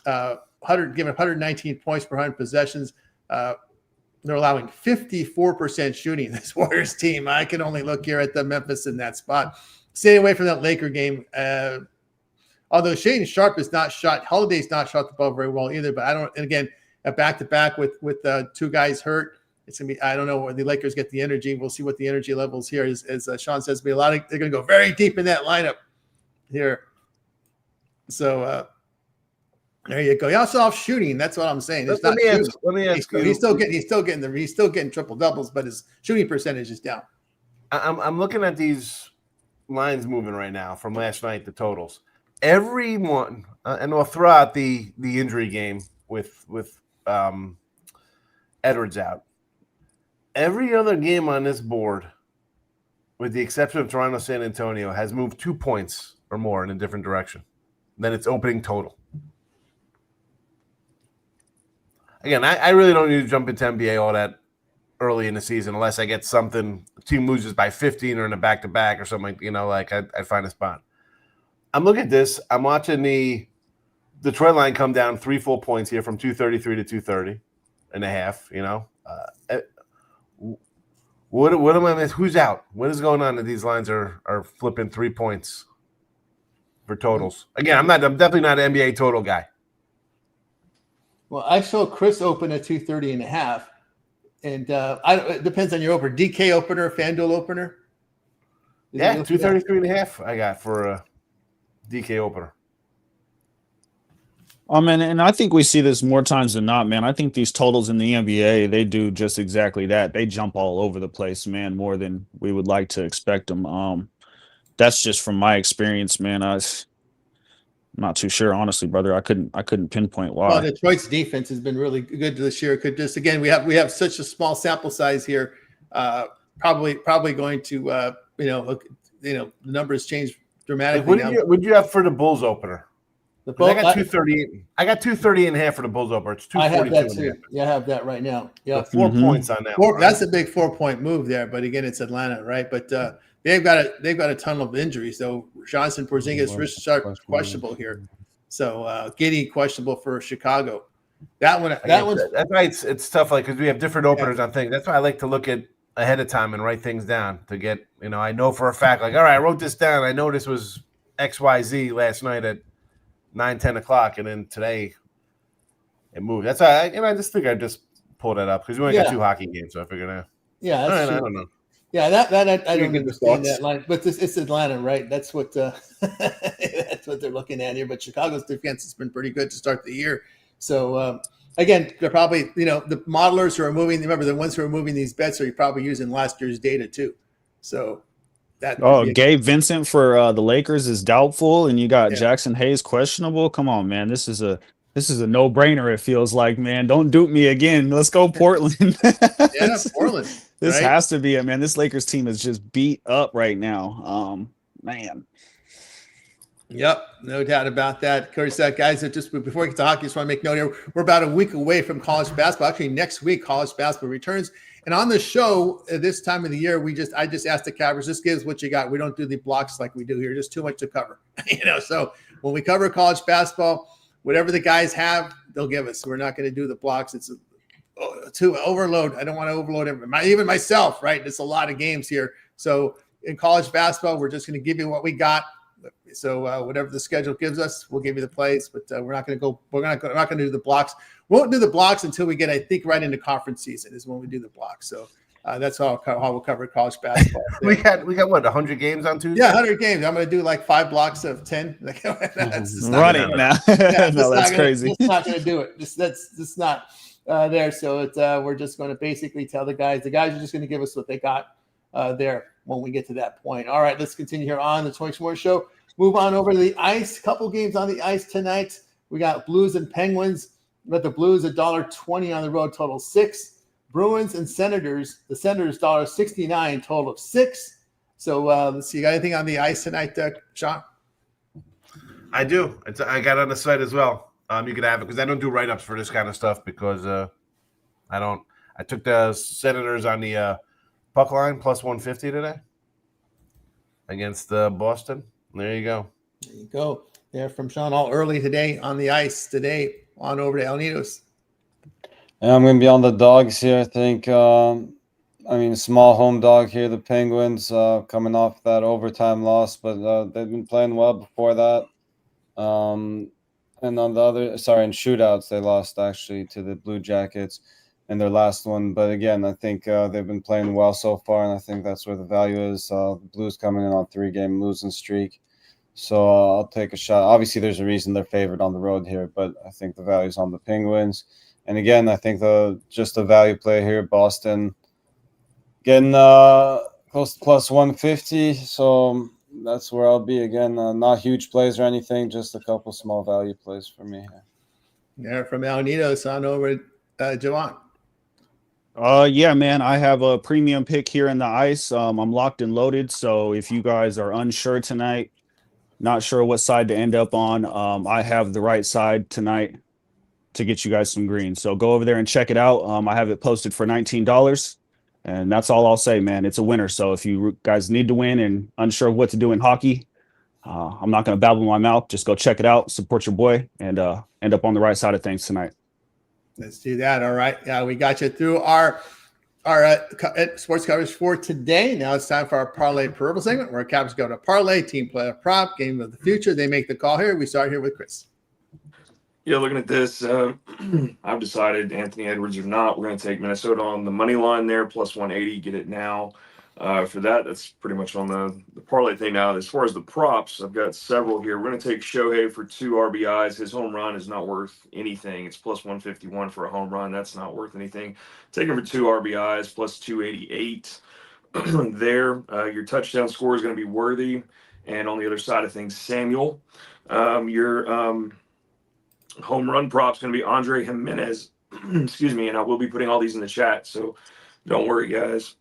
giving 119 points per 100 possessions. They're allowing 54% shooting, this Warriors team. I can only look here at the Memphis in that spot. Stay away from that Laker game. Although Shaedon Sharpe is not shot, Holiday's not shot the ball very well either. But and again, a back-to-back with two guys hurt. It's gonna be. I don't know where the Lakers get the energy. We'll see what the energy levels here is. As Sean says, they're going to go very deep in that lineup here. So there you go. He also off shooting. That's what I'm saying. It's Let not me ask you. He's still getting triple doubles, but his shooting percentage is down. I'm looking at these lines moving right now from last night. The totals. Everyone, and we'll throw out the injury game with Edwards out. Every other game on this board, with the exception of Toronto, San Antonio, has moved 2 points or more in a different direction than its opening total. Again, I really don't need to jump into NBA all that early in the season unless I get something. The team loses by 15 or in a back-to-back or something. I find a spot. I'm looking at this. I'm watching the Detroit line come down 3 full points here from 233 to 230 and a half. What am I missing? Who's out? What is going on that these lines are flipping 3 points for totals? Again, I'm definitely not an NBA total guy. Well, I saw Chris open at 230.5, and it depends on your opener. DK opener, FanDuel opener. Yeah, 233.5 I got for a DK opener. And I think we see this more times than not, man. I think these totals in the NBA, they do just exactly that. They jump all over the place, man, more than we would like to expect them. That's just from my experience, man. I'm not too sure, honestly, brother. I couldn't pinpoint Well, why. Detroit's defense has been really good this year. Could just again, we have such a small sample size here. Probably going to the numbers change Like, dramatically now. what did you have for the Bulls opener? The 'Cause I Bull- got 238. I got 230.5 for the Bulls opener. It's I have 242 that too. Yeah, I have that right now. Yeah, So 4 Mhm. points on that one. That's a big 4-point move there. But again, it's Atlanta, right? But they've got a ton of injuries. So Johnson, Porzingis, Richard questionable here. So Giddy questionable for Chicago. That one's That's why it's tough, like because we have different openers on things. That's why I like to look at ahead of time and write things down to get, I know for a fact, like, all right, I wrote this down. I know this was XYZ last night at 9-10 o'clock, and then today it moved. That's why I just think I just pulled that up because we only got 2 hockey games, so I figured out. yeah, All that's right, I true. don't know. Yeah, that I You don't get the understand thoughts? that line, but it's Atlanta, right? That's what that's what they're looking at here. But Chicago's defense has been pretty good to start the year. So again, they're probably the modelers who are moving. Remember, the ones who are moving these bets are probably using last year's data too. So that could Oh, be Gabe Vincent for the Lakers is doubtful, and you got Yeah. Jackson Hayes questionable. Come on, man. This is a no-brainer, it feels like, man. Don't dupe me again. Let's go, Portland. yeah, Portland. This right? has to be it, man. This Lakers team is just beat up right now. Man. Yep, no doubt about that. Of course, guys, just before we get to hockey, just want to make note here. We're about a week away from college basketball. Actually, next week, college basketball returns. And on the show at this time of the year, I just asked the Cappers, just give us what you got. We don't do the blocks like we do here. Just too much to cover. So when we cover college basketball, whatever the guys have, they'll give us. We're not going to do the blocks. It's too overload. I don't want to overload even myself, right? It's a lot of games here. So in college basketball, we're just going to give you what we got. So whatever the schedule gives us, we'll give you the plays, but we're not going to go. We're not going to do the blocks. We won't do the blocks until we get, I think, right into conference season is when we do the blocks. So that's how we'll cover college basketball. we got what 100 games on Tuesday. Yeah, 100 games. I'm going to do like 5 blocks of 10. Run it now. No, that's crazy. It's not going to do it. That's not there. So we're just going to basically tell the guys. The guys are just going to give us what they got there when we get to that point. All right, let's continue here on the Tony Morning Show. Move on over to the ice. Couple games on the ice tonight. We got Blues and Penguins. We got the Blues $1.20 on the road, total 6. Bruins and Senators. The Senators $1.69, total of 6. So let's see. You got anything on the ice tonight, Sean? I do. I got it on the site as well. You can have it because I don't do write-ups for this kind of stuff because I don't. I took the Senators on the puck line plus 150 today against Boston. There you go. There you go. There from Sean all early today on the ice today on over to El Nidos. Yeah, I'm going to be on the dogs here, I think. Small home dog here, the Penguins, coming off that overtime loss, but they've been playing well before that. And on the in shootouts, they lost actually to the Blue Jackets in their last one. But again, I think they've been playing well so far, and I think that's where the value is. The Blues coming in on 3-game losing streak. So I'll take a shot. Obviously, there's a reason they're favored on the road here, but I think the value is on the Penguins. And again, I think just the value play here, Boston getting close to plus 150. So that's where I'll be. Again, not huge plays or anything, just a couple small value plays for me here. There from El Nidos on over to Javon. Yeah, man. I have a premium pick here in the ice. I'm locked and loaded. So if you guys are unsure tonight, not sure what side to end up on, I have the right side tonight to get you guys some green. So go over there and check it out. I have it posted for $19. And that's all I'll say, man. It's a winner. So if you guys need to win and unsure of what to do in hockey, I'm not going to babble my mouth. Just go check it out, support your boy, and end up on the right side of things tonight. Let's do that. All right. Yeah, we got you through our sports coverage for today. Now it's time for our parlay purple segment where Caps go to parlay, team player prop, game of the future. They make the call here. We start here with Chris. Yeah, looking at this, I've decided Anthony Edwards or not. We're going to take Minnesota on the money line there, plus 180. Get it now. For that, that's pretty much on the parlay thing now. As far as the props, I've got several here. We're going to take Shohei for 2 RBIs. His home run is not worth anything. It's plus 151 for a home run. That's not worth anything. Take him for 2 RBIs plus 288. There, your touchdown score is going to be Worthy. And on the other side of things, Samuel. Your home run prop's going to be Andre Jimenez. Excuse me. And I will be putting all these in the chat. So don't worry, guys.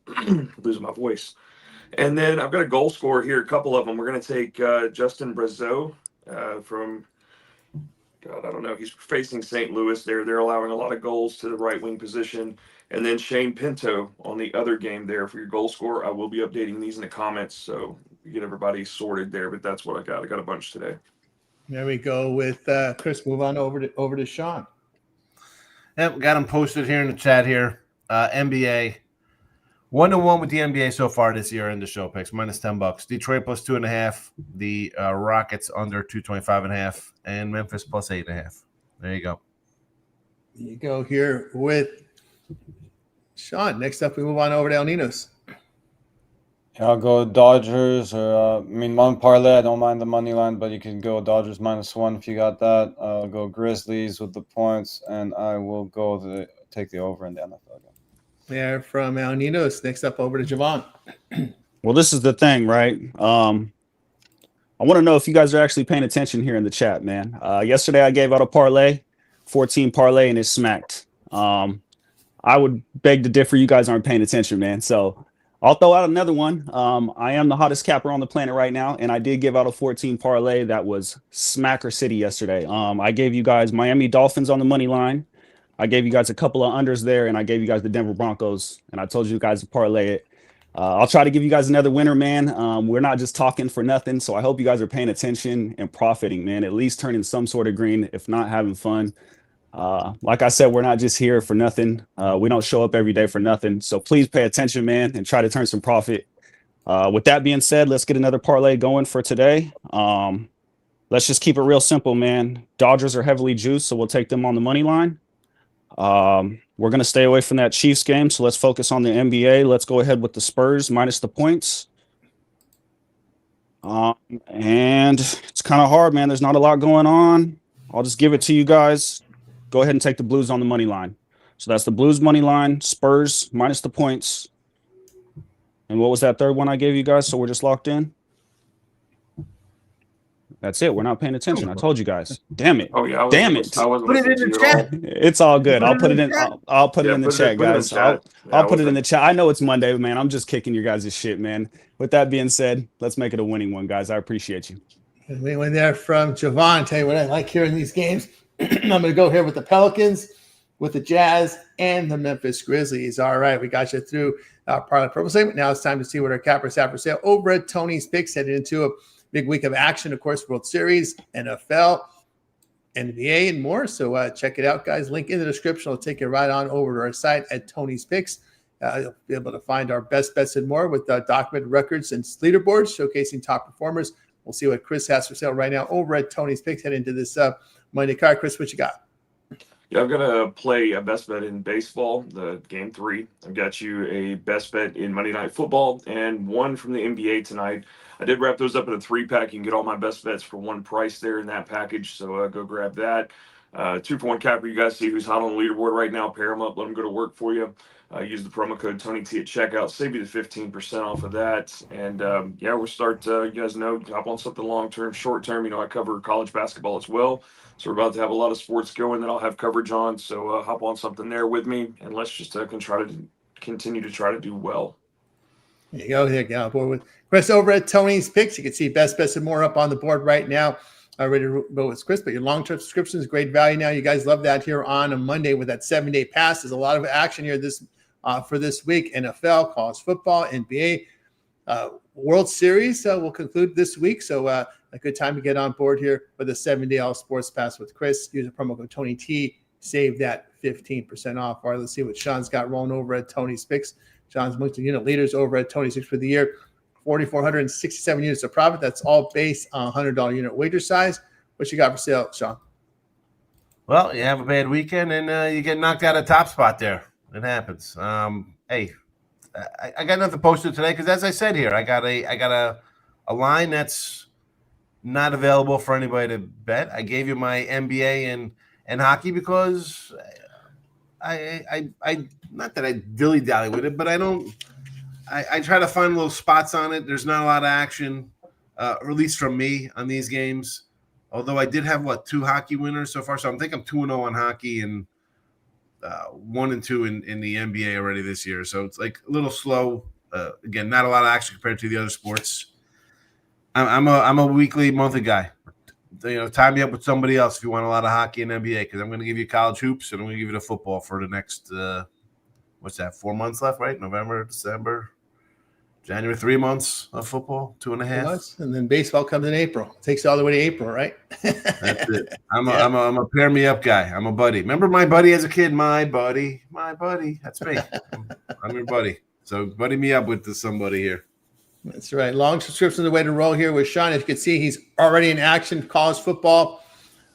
Losing my voice. And then I've got a goal scorer here, a couple of them. We're going to take Justin Brazeau from, God, I don't know. He's facing St. Louis. They're allowing a lot of goals to the right wing position. And then Shane Pinto on the other game there for your goal scorer. I will be updating these in the comments, so you get everybody sorted there. But that's what I got. I got a bunch today. There we go with Chris. Move on over to Sean. Yep, got them posted here in the chat here. NBA 1-1 with the NBA so far this year in the show picks, minus $10. Detroit plus 2.5. The Rockets under 225.5, and Memphis plus 8.5. There you go. You go here with Sean. Next up, we move on over to El Ninos. I'll go Dodgers, or one parlay. I don't mind the money line, but you can go Dodgers -1 if you got that. I'll go Grizzlies with the points, and I will go take the over in the NFL game. There from El Ninos. Next up, over to Javon. Well, this is the thing, right? I want to know if you guys are actually paying attention here in the chat, man. Yesterday, I gave out a parlay, 14 parlay, and it smacked. I would beg to differ. You guys aren't paying attention, man. So I'll throw out another one. I am the hottest capper on the planet right now, and I did give out a 14 parlay that was Smacker City yesterday. I gave you guys Miami Dolphins on the money line. I gave you guys a couple of unders there, and I gave you guys the Denver Broncos, and I told you guys to parlay it. I'll try to give you guys another winner, man. We're not just talking for nothing, so I hope you guys are paying attention and profiting, man, at least turning some sort of green, if not having fun. Like I said, we're not just here for nothing. We don't show up every day for nothing. So please pay attention, man, and try to turn some profit. With that being said, let's get another parlay going for today. Let's just keep it real simple, man. Dodgers are heavily juiced, so we'll take them on the money line. We're going to stay away from that Chiefs game, so let's focus on the NBA. Let's go ahead with the Spurs minus the points. And it's kind of hard, man. There's not a lot going on. I'll just give it to you guys. Go ahead and take the Blues on the money line. So that's the Blues money line, Spurs minus the points. And what was that third one I gave you guys? So we're just locked in. That's it. We're not paying attention. I told you guys. Damn it. Oh yeah. Damn it. Put it in the chat. It's all good. I'll put it in. I'll put it in the chat, guys. I'll put it in the chat. I know it's Monday, man. I'm just kicking your guys' shit, man. With that being said, let's make it a winning one, guys. I appreciate you. We went there from Javon. Tell you what I like here in these games. I'm going to go here with the Pelicans, with the Jazz, and the Memphis Grizzlies. All right, we got you through our Parlay Purple segment. Now it's time to see what our cappers have for sale over at Tony's Picks, headed into a big week of action, of course, World Series, NFL, NBA, and more. So check it out, guys. Link in the description. I'll take you right on over to our site at Tony's Picks. You'll be able to find our best bets and more with documented records and leaderboards showcasing top performers. We'll see what Chris has for sale right now over at Tony's Picks. Head into this Monday card. Chris, what you got? Yeah, I'm gonna play a best bet in baseball, the game 3. I've got you a best bet in Monday Night Football and one from the NBA tonight. I did wrap those up in a 3-pack. You can get all my best bets for one price there in that package. So go grab that. 2-for-1 capper. You guys see who's hot on the leaderboard right now. Pair them up. Let them go to work for you. Use the promo code TonyT at checkout. Save you the 15% off of that. And we'll start. You guys know, hop on something long term, short term. I cover college basketball as well. So we're about to have a lot of sports going that I'll have coverage on. So hop on something there with me, and let's just continue to try to do well. There you go. There you go. Board with Chris over at Tony's Picks. You can see best bets and more up on the board right now. Ready to go with Chris, but your long-term subscription is great value now. You guys love that here on a Monday with that 7-day pass. There's a lot of action here for this week. NFL, college football, NBA, World Series will conclude this week. So a good time to get on board here with a 7-day all sports pass with Chris. Use the promo code TonyT. Save that 15% off. All right, let's see what Sean's got rolling over at Tony's Picks. Sean's amongst the unit leaders over at Tony's Picks for the year. 4,467 units of profit. That's all based on $100 unit wager size. What you got for sale, Sean? Well, you have a bad weekend and you get knocked out of top spot there. It happens. Hey, I got nothing posted today because, as I said here, I got a line that's not available for anybody to bet. I gave you my NBA and hockey because I not that I dilly dally with it, but I don't. I try to find little spots on it. There's not a lot of action, or at least from me on these games. Although I did have 2 hockey winners so far, so I think I'm 2-0 on hockey and 1-2 in the NBA already this year. So it's like a little slow. Again, not a lot of action compared to the other sports. I'm a weekly, monthly guy. Tie me up with somebody else if you want a lot of hockey and NBA, because I'm going to give you college hoops and I'm going to give you the football for the next what's that? 4 months left, right? November, December, January. 3 months of football, 2.5 months, and then baseball comes in April. Takes you all the way to April, right? That's it. I'm a pair me up guy. I'm a buddy. Remember my buddy as a kid? My buddy. That's me. I'm your buddy. So buddy me up with somebody here. That's right. Long subscription the way to roll here with Sean. As you can see, he's already in action. College football.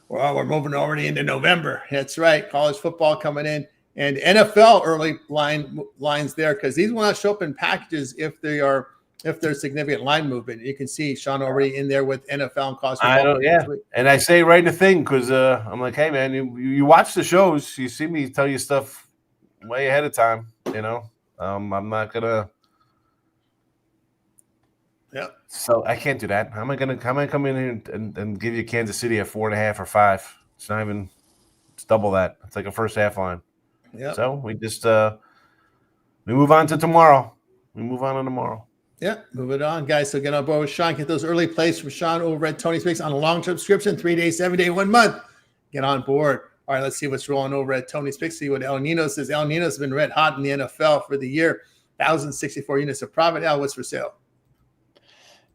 Well, we're moving already into November. That's right. College football coming in, and NFL early lines there, because these will not show up in packages if there's significant line movement. You can see Sean already in there with NFL and college football. I don't, yeah. And I say right in the thing because I'm like, hey man, you watch the shows, you see me tell you stuff way ahead of time. I'm not gonna. Yeah. So I can't do that. How am I gonna come in here and give you Kansas City at 4.5 or 5? It's not even. It's double that. It's like a first half line. Yeah. So we just we move on to tomorrow. We move on to tomorrow. Yeah, move it on, guys. So get on board with Sean. Get those early plays from Sean over at Tony Speaks on a long-term subscription, 3 days, 7 day, 1 month. Get on board. All right, let's see what's rolling over at Tony Speaks. See what El Nino says. El Nino's been red hot in the NFL for the year. 1,064 units of profit. Al, what's for sale?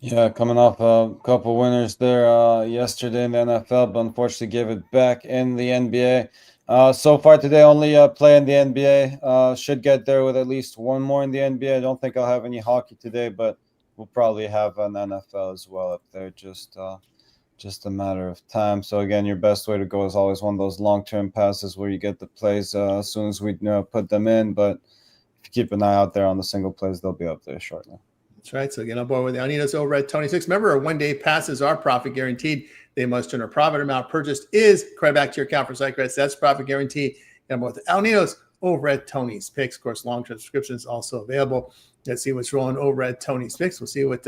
Yeah, coming off a couple winners there yesterday in the NFL, but unfortunately gave it back in the NBA. So far today, only play in the NBA. Should get there with at least one more in the NBA. I don't think I'll have any hockey today, but we'll probably have an NFL as well up there. Just a matter of time. So again, your best way to go is always one of those long-term passes where you get the plays as soon as we put them in. But if you keep an eye out there on the single plays, they'll be up there shortly. That's right. So get on board with the Anitas over at Tony Six. Remember, our 1 day passes are profit guaranteed. They must turn a profit amount purchased is credit back to your account for site credits. That's profit guaranteed. And with El Ninos over at Tony's Picks. Of course, long-term subscriptions also available. Let's see what's rolling over at Tony's Picks. We'll see what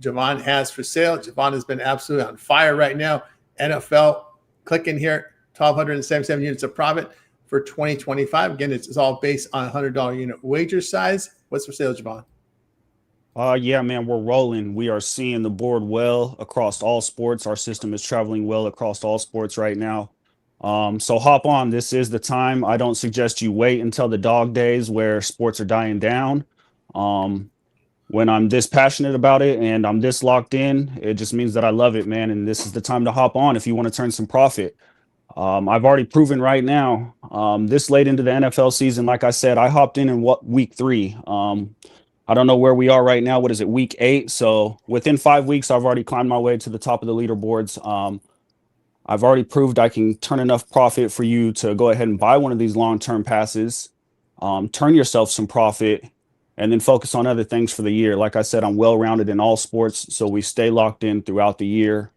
Javon has for sale. Javon has been absolutely on fire right now. NFL, click in here, 1,277 units of profit for 2025. Again, it's all based on $100 unit wager size. What's for sale, Javon? Yeah, man, we're rolling. We are seeing the board well across all sports. Our system is traveling well across all sports right now. So hop on. This is the time. I don't suggest you wait until the dog days where sports are dying down. When I'm this passionate about it and I'm this locked in, it just means that I love it, man. And this is the time to hop on if you want to turn some profit. I've already proven right now, this late into the NFL season, like I said, I hopped in week 3. I don't know where we are right now. What is it, week 8? So within 5 weeks, I've already climbed my way to the top of the leaderboards. I've already proved I can turn enough profit for you to go ahead and buy one of these long-term passes, turn yourself some profit, and then focus on other things for the year. Like I said, I'm well-rounded in all sports, so we stay locked in throughout the year.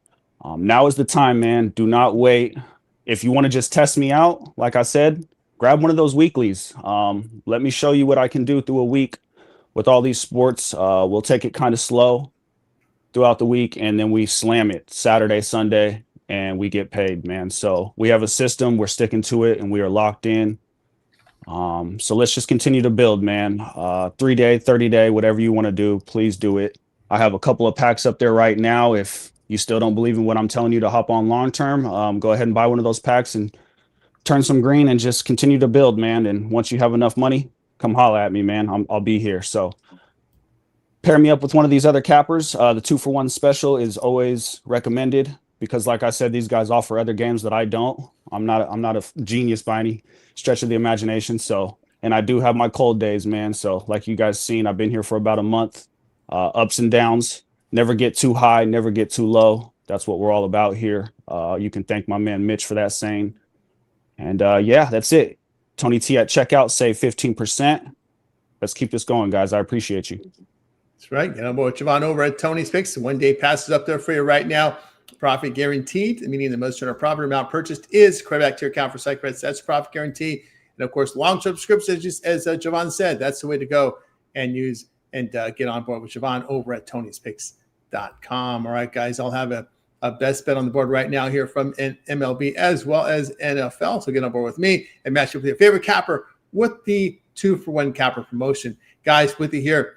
Now is the time, man. Do not wait. If you want to just test me out, like I said, grab one of those weeklies. Let me show you what I can do through a week with all these sports. We'll take it kind of slow throughout the week, and then we slam it Saturday, Sunday, and we get paid, man. So we have a system, we're sticking to it, and we are locked in. So let's just continue to build, man. 3 day, 30 day, whatever you want to do, please do it. I have a couple of packs up there right now. If you still don't believe in what I'm telling you to hop on long-term, go ahead and buy one of those packs and turn some green and just continue to build, man. And once you have enough money, come holla at me, man. I'll be here. So pair me up with one of these other cappers. The 2-for-1 special is always recommended because, like I said, these guys offer other games that I don't. I'm not a genius by any stretch of the imagination. So, and I do have my cold days, man. So like you guys seen, I've been here for about a month, ups and downs, never get too high, never get too low. That's what we're all about here. You can thank my man Mitch for that saying. And yeah, that's it. Tony T at checkout, save 15%. let's keep this going, guys. I appreciate you. That's right. Get on board with Javon over at Tony's Picks. One day passes up there for you right now. Profit guaranteed, meaning the most turn profit amount purchased is credit back to your account for site credits. That's profit guarantee. And of course, long-term subscriptions, as Javon said, that's the way to go and use and get on board with Javon over at Tony'sPicks.com. All right, guys, I'll have a best bet on the board right now here from MLB as well as NFL. So get on board with me and match up with your favorite capper with the 2-for-1 capper promotion. Guys, with you here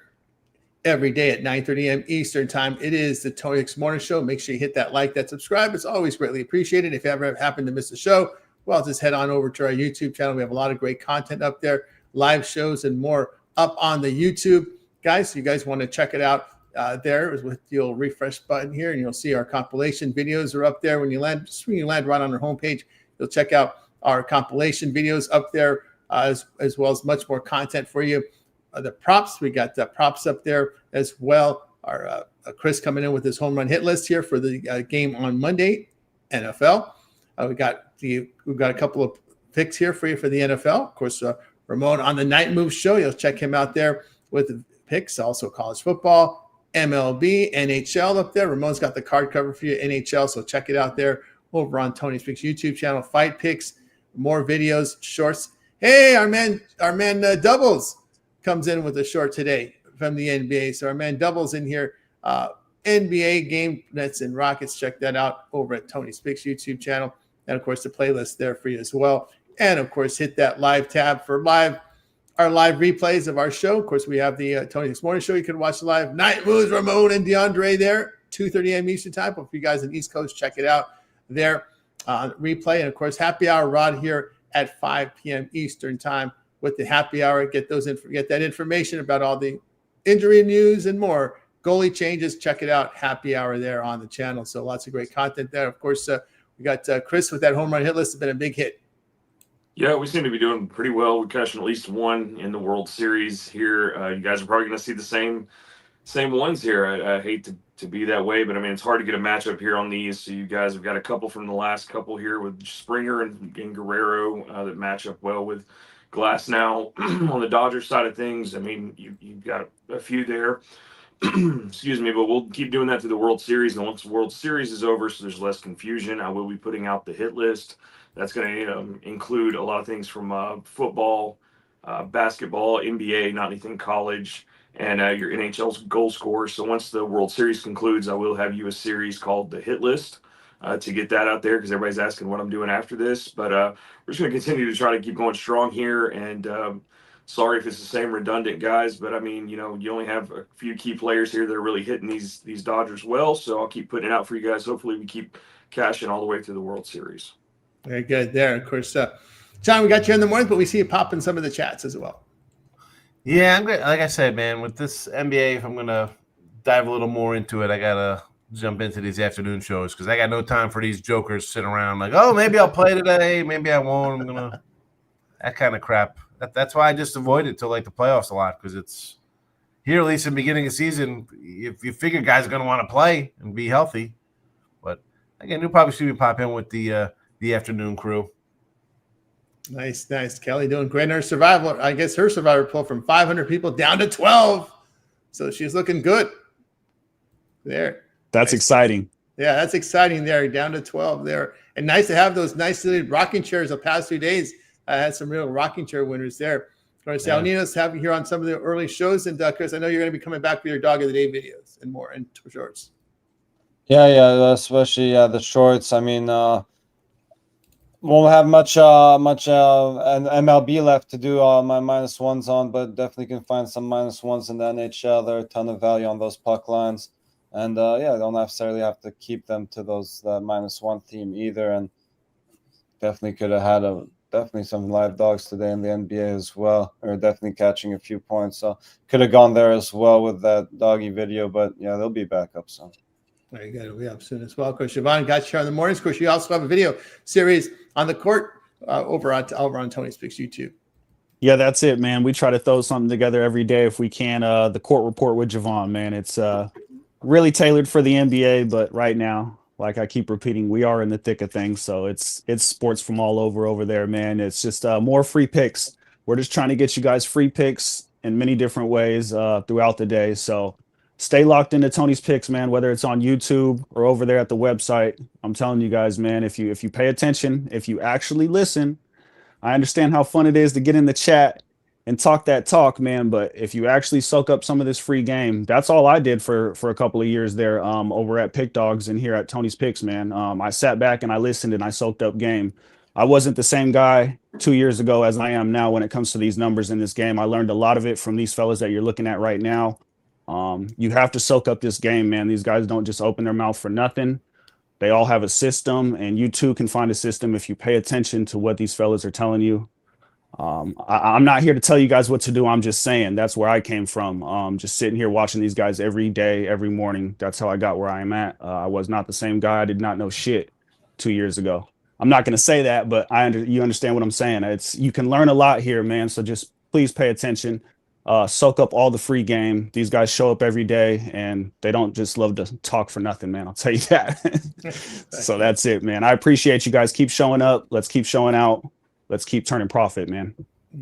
every day at 9:30 a.m. Eastern time. It is the Tony Hicks Morning Show. Make sure you hit that like, that subscribe. It's always greatly appreciated. If you ever happen to miss the show, well, just head on over to our YouTube channel. We have a lot of great content up there, live shows and more up on the YouTube. Guys, you guys want to check it out there with the old refresh button here, and you'll see our compilation videos are up there. When you land right on our homepage, you'll check out our compilation videos up there as well as much more content for you. The props, we got the props up there as well. Our Chris coming in with his home run hit list here for the game on Monday, NFL. We've got a couple of picks here for you for the NFL. Of course, Ramon on the Night Move show. You'll check him out there with the picks. Also college football, MLB, NHL up there. Ramon's got the card cover for you, NHL. So check it out there over on Tony's Picks YouTube channel. Fight picks, more videos, shorts. Hey, our man Doubles comes in with a short today from the NBA. So our man Doubles in here. NBA game Nets and Rockets. Check that out over at Tony's Picks YouTube channel. And of course, the playlist there for you as well. And of course, hit that live tab for our live replays of our show. Of course, we have the Tony Hicks Morning Show. You can watch the live Night Moves, Ramon and DeAndre there, 2:30 a.m. Eastern time. But for you guys in the East Coast, check it out there replay. And of course, happy hour Rod here at 5 p.m. Eastern time with the happy hour. Get that information about all the injury news and more. Goalie changes. Check it out. Happy hour there on the channel. So lots of great content there. Of course, we got Chris with that home run hit list. Has been a big hit. Yeah, we seem to be doing pretty well. We're catching at least one in the World Series here. You guys are probably going to see the same ones here. I hate to be that way, but I mean, it's hard to get a matchup here on these. So you guys have got a couple from the last couple here with Springer and Guerrero that match up well with Glass now. On the Dodgers side of things, I mean, you've got a few there. Excuse me, but we'll keep doing that through the World Series. And once the World Series is over, so there's less confusion, I will be putting out the hit list. That's going to include a lot of things from football, basketball, NBA, not anything college, and your NHL's goal scorers. So once the World Series concludes, I will have you a series called the hit list to get that out there because everybody's asking what I'm doing after this. But we're just going to continue to try to keep going strong here. And sorry if it's the same redundant guys, but I mean, you only have a few key players here that are really hitting these Dodgers well. So I'll keep putting it out for you guys. Hopefully we keep cashing all the way through the World Series. Very good there. Of course, John, we got you in the morning, but we see you pop in some of the chats as well. Yeah, I'm great. Like I said, man, with this NBA, if I'm going to dive a little more into it, I got to jump into these afternoon shows because I got no time for these jokers sitting around like, oh, maybe I'll play today. Maybe I won't. I'm going to – that kind of crap. That's why I just avoid it till like the playoffs a lot because it's here, at least in the beginning of the season, if you figure guys are going to want to play and be healthy. But, again, you'll probably see me pop in with the afternoon crew. Nice. Kelly doing great in her survival. I guess her survivor pull from 500 people down to 12. So she's looking good there. That's nice. Exciting. Yeah, that's exciting there. Down to 12 there. And nice to have those nice little rocking chairs the past 2 days. I had some real rocking chair winners there. Of course, Alnina's having here on some of the early shows. And Chris, I know you're going to be coming back for your Dog of the Day videos and more and shorts. Yeah, especially the shorts. I mean, won't have much an MLB left to do my minus ones on, but definitely can find some minus ones in the NHL. There are a ton of value on those puck lines, and don't necessarily have to keep them to those minus one team either. And definitely could have had definitely some live dogs today in the NBA as well, or definitely catching a few points. So could have gone there as well with that doggy video, but yeah, they'll be back up soon. Very good. We'll be up soon as well. Of course, Siobhan got you here on the mornings. Of course, you also have a video series on the court over on Tony's Picks YouTube. Yeah, that's it, man. We try to throw something together every day if we can. The court report with Javon, man. It's really tailored for the NBA, but right now, like I keep repeating, we are in the thick of things. So it's sports from all over there, man. It's just more free picks. We're just trying to get you guys free picks in many different ways throughout the day. So stay locked into Tony's Picks, man, whether it's on YouTube or over there at the website. I'm telling you guys, man, if you pay attention, if you actually listen, I understand how fun it is to get in the chat and talk that talk, man. But if you actually soak up some of this free game, that's all I did for a couple of years there over at Pick Dogs and here at Tony's Picks, man. I sat back and I listened and I soaked up game. I wasn't the same guy 2 years ago as I am now when it comes to these numbers in this game. I learned a lot of it from these fellas that you're looking at right now. You have to soak up this game, man. These guys don't just open their mouth for nothing. They all have a system, and you too can find a system if you pay attention to what these fellas are telling you. I'm not here to tell you guys what to do. I'm just saying that's where I came from. Just sitting here watching these guys every day, every morning. That's how I got where I am at. I was not the same guy. I did not know shit 2 years ago. I'm not going to say that, but you understand what I'm saying. You can learn a lot here, man. So just please pay attention. Soak up all the free game. These guys show up every day, and they don't just love to talk for nothing, man. I'll tell you that. So that's it, man. I appreciate you guys. Keep showing up. Let's keep showing out. Let's keep turning profit, man.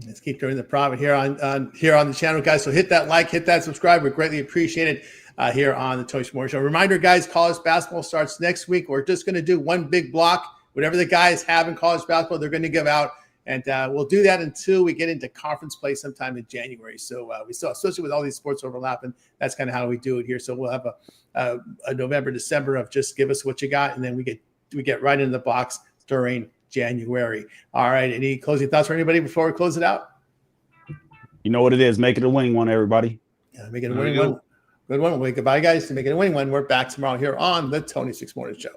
Let's keep turning the profit here on the channel, guys. So hit that like, hit that subscribe. We're greatly appreciated here on the Tony Morning Show. Reminder, guys, college basketball starts next week. We're just going to do one big block. Whatever the guys have in college basketball, they're going to give out. And we'll do that until we get into conference play sometime in January. So we still, especially with all these sports overlapping, that's kind of how we do it here. So we'll have a November, December of just give us what you got, and then we get right into the box during January. All right. Any closing thoughts for anybody before we close it out? You know what it is. Make it a winning one, everybody. Yeah, make it a winning one. Good one. We'll say goodbye, guys. To make it a winning one, we're back tomorrow here on the Tony Six Morning Show.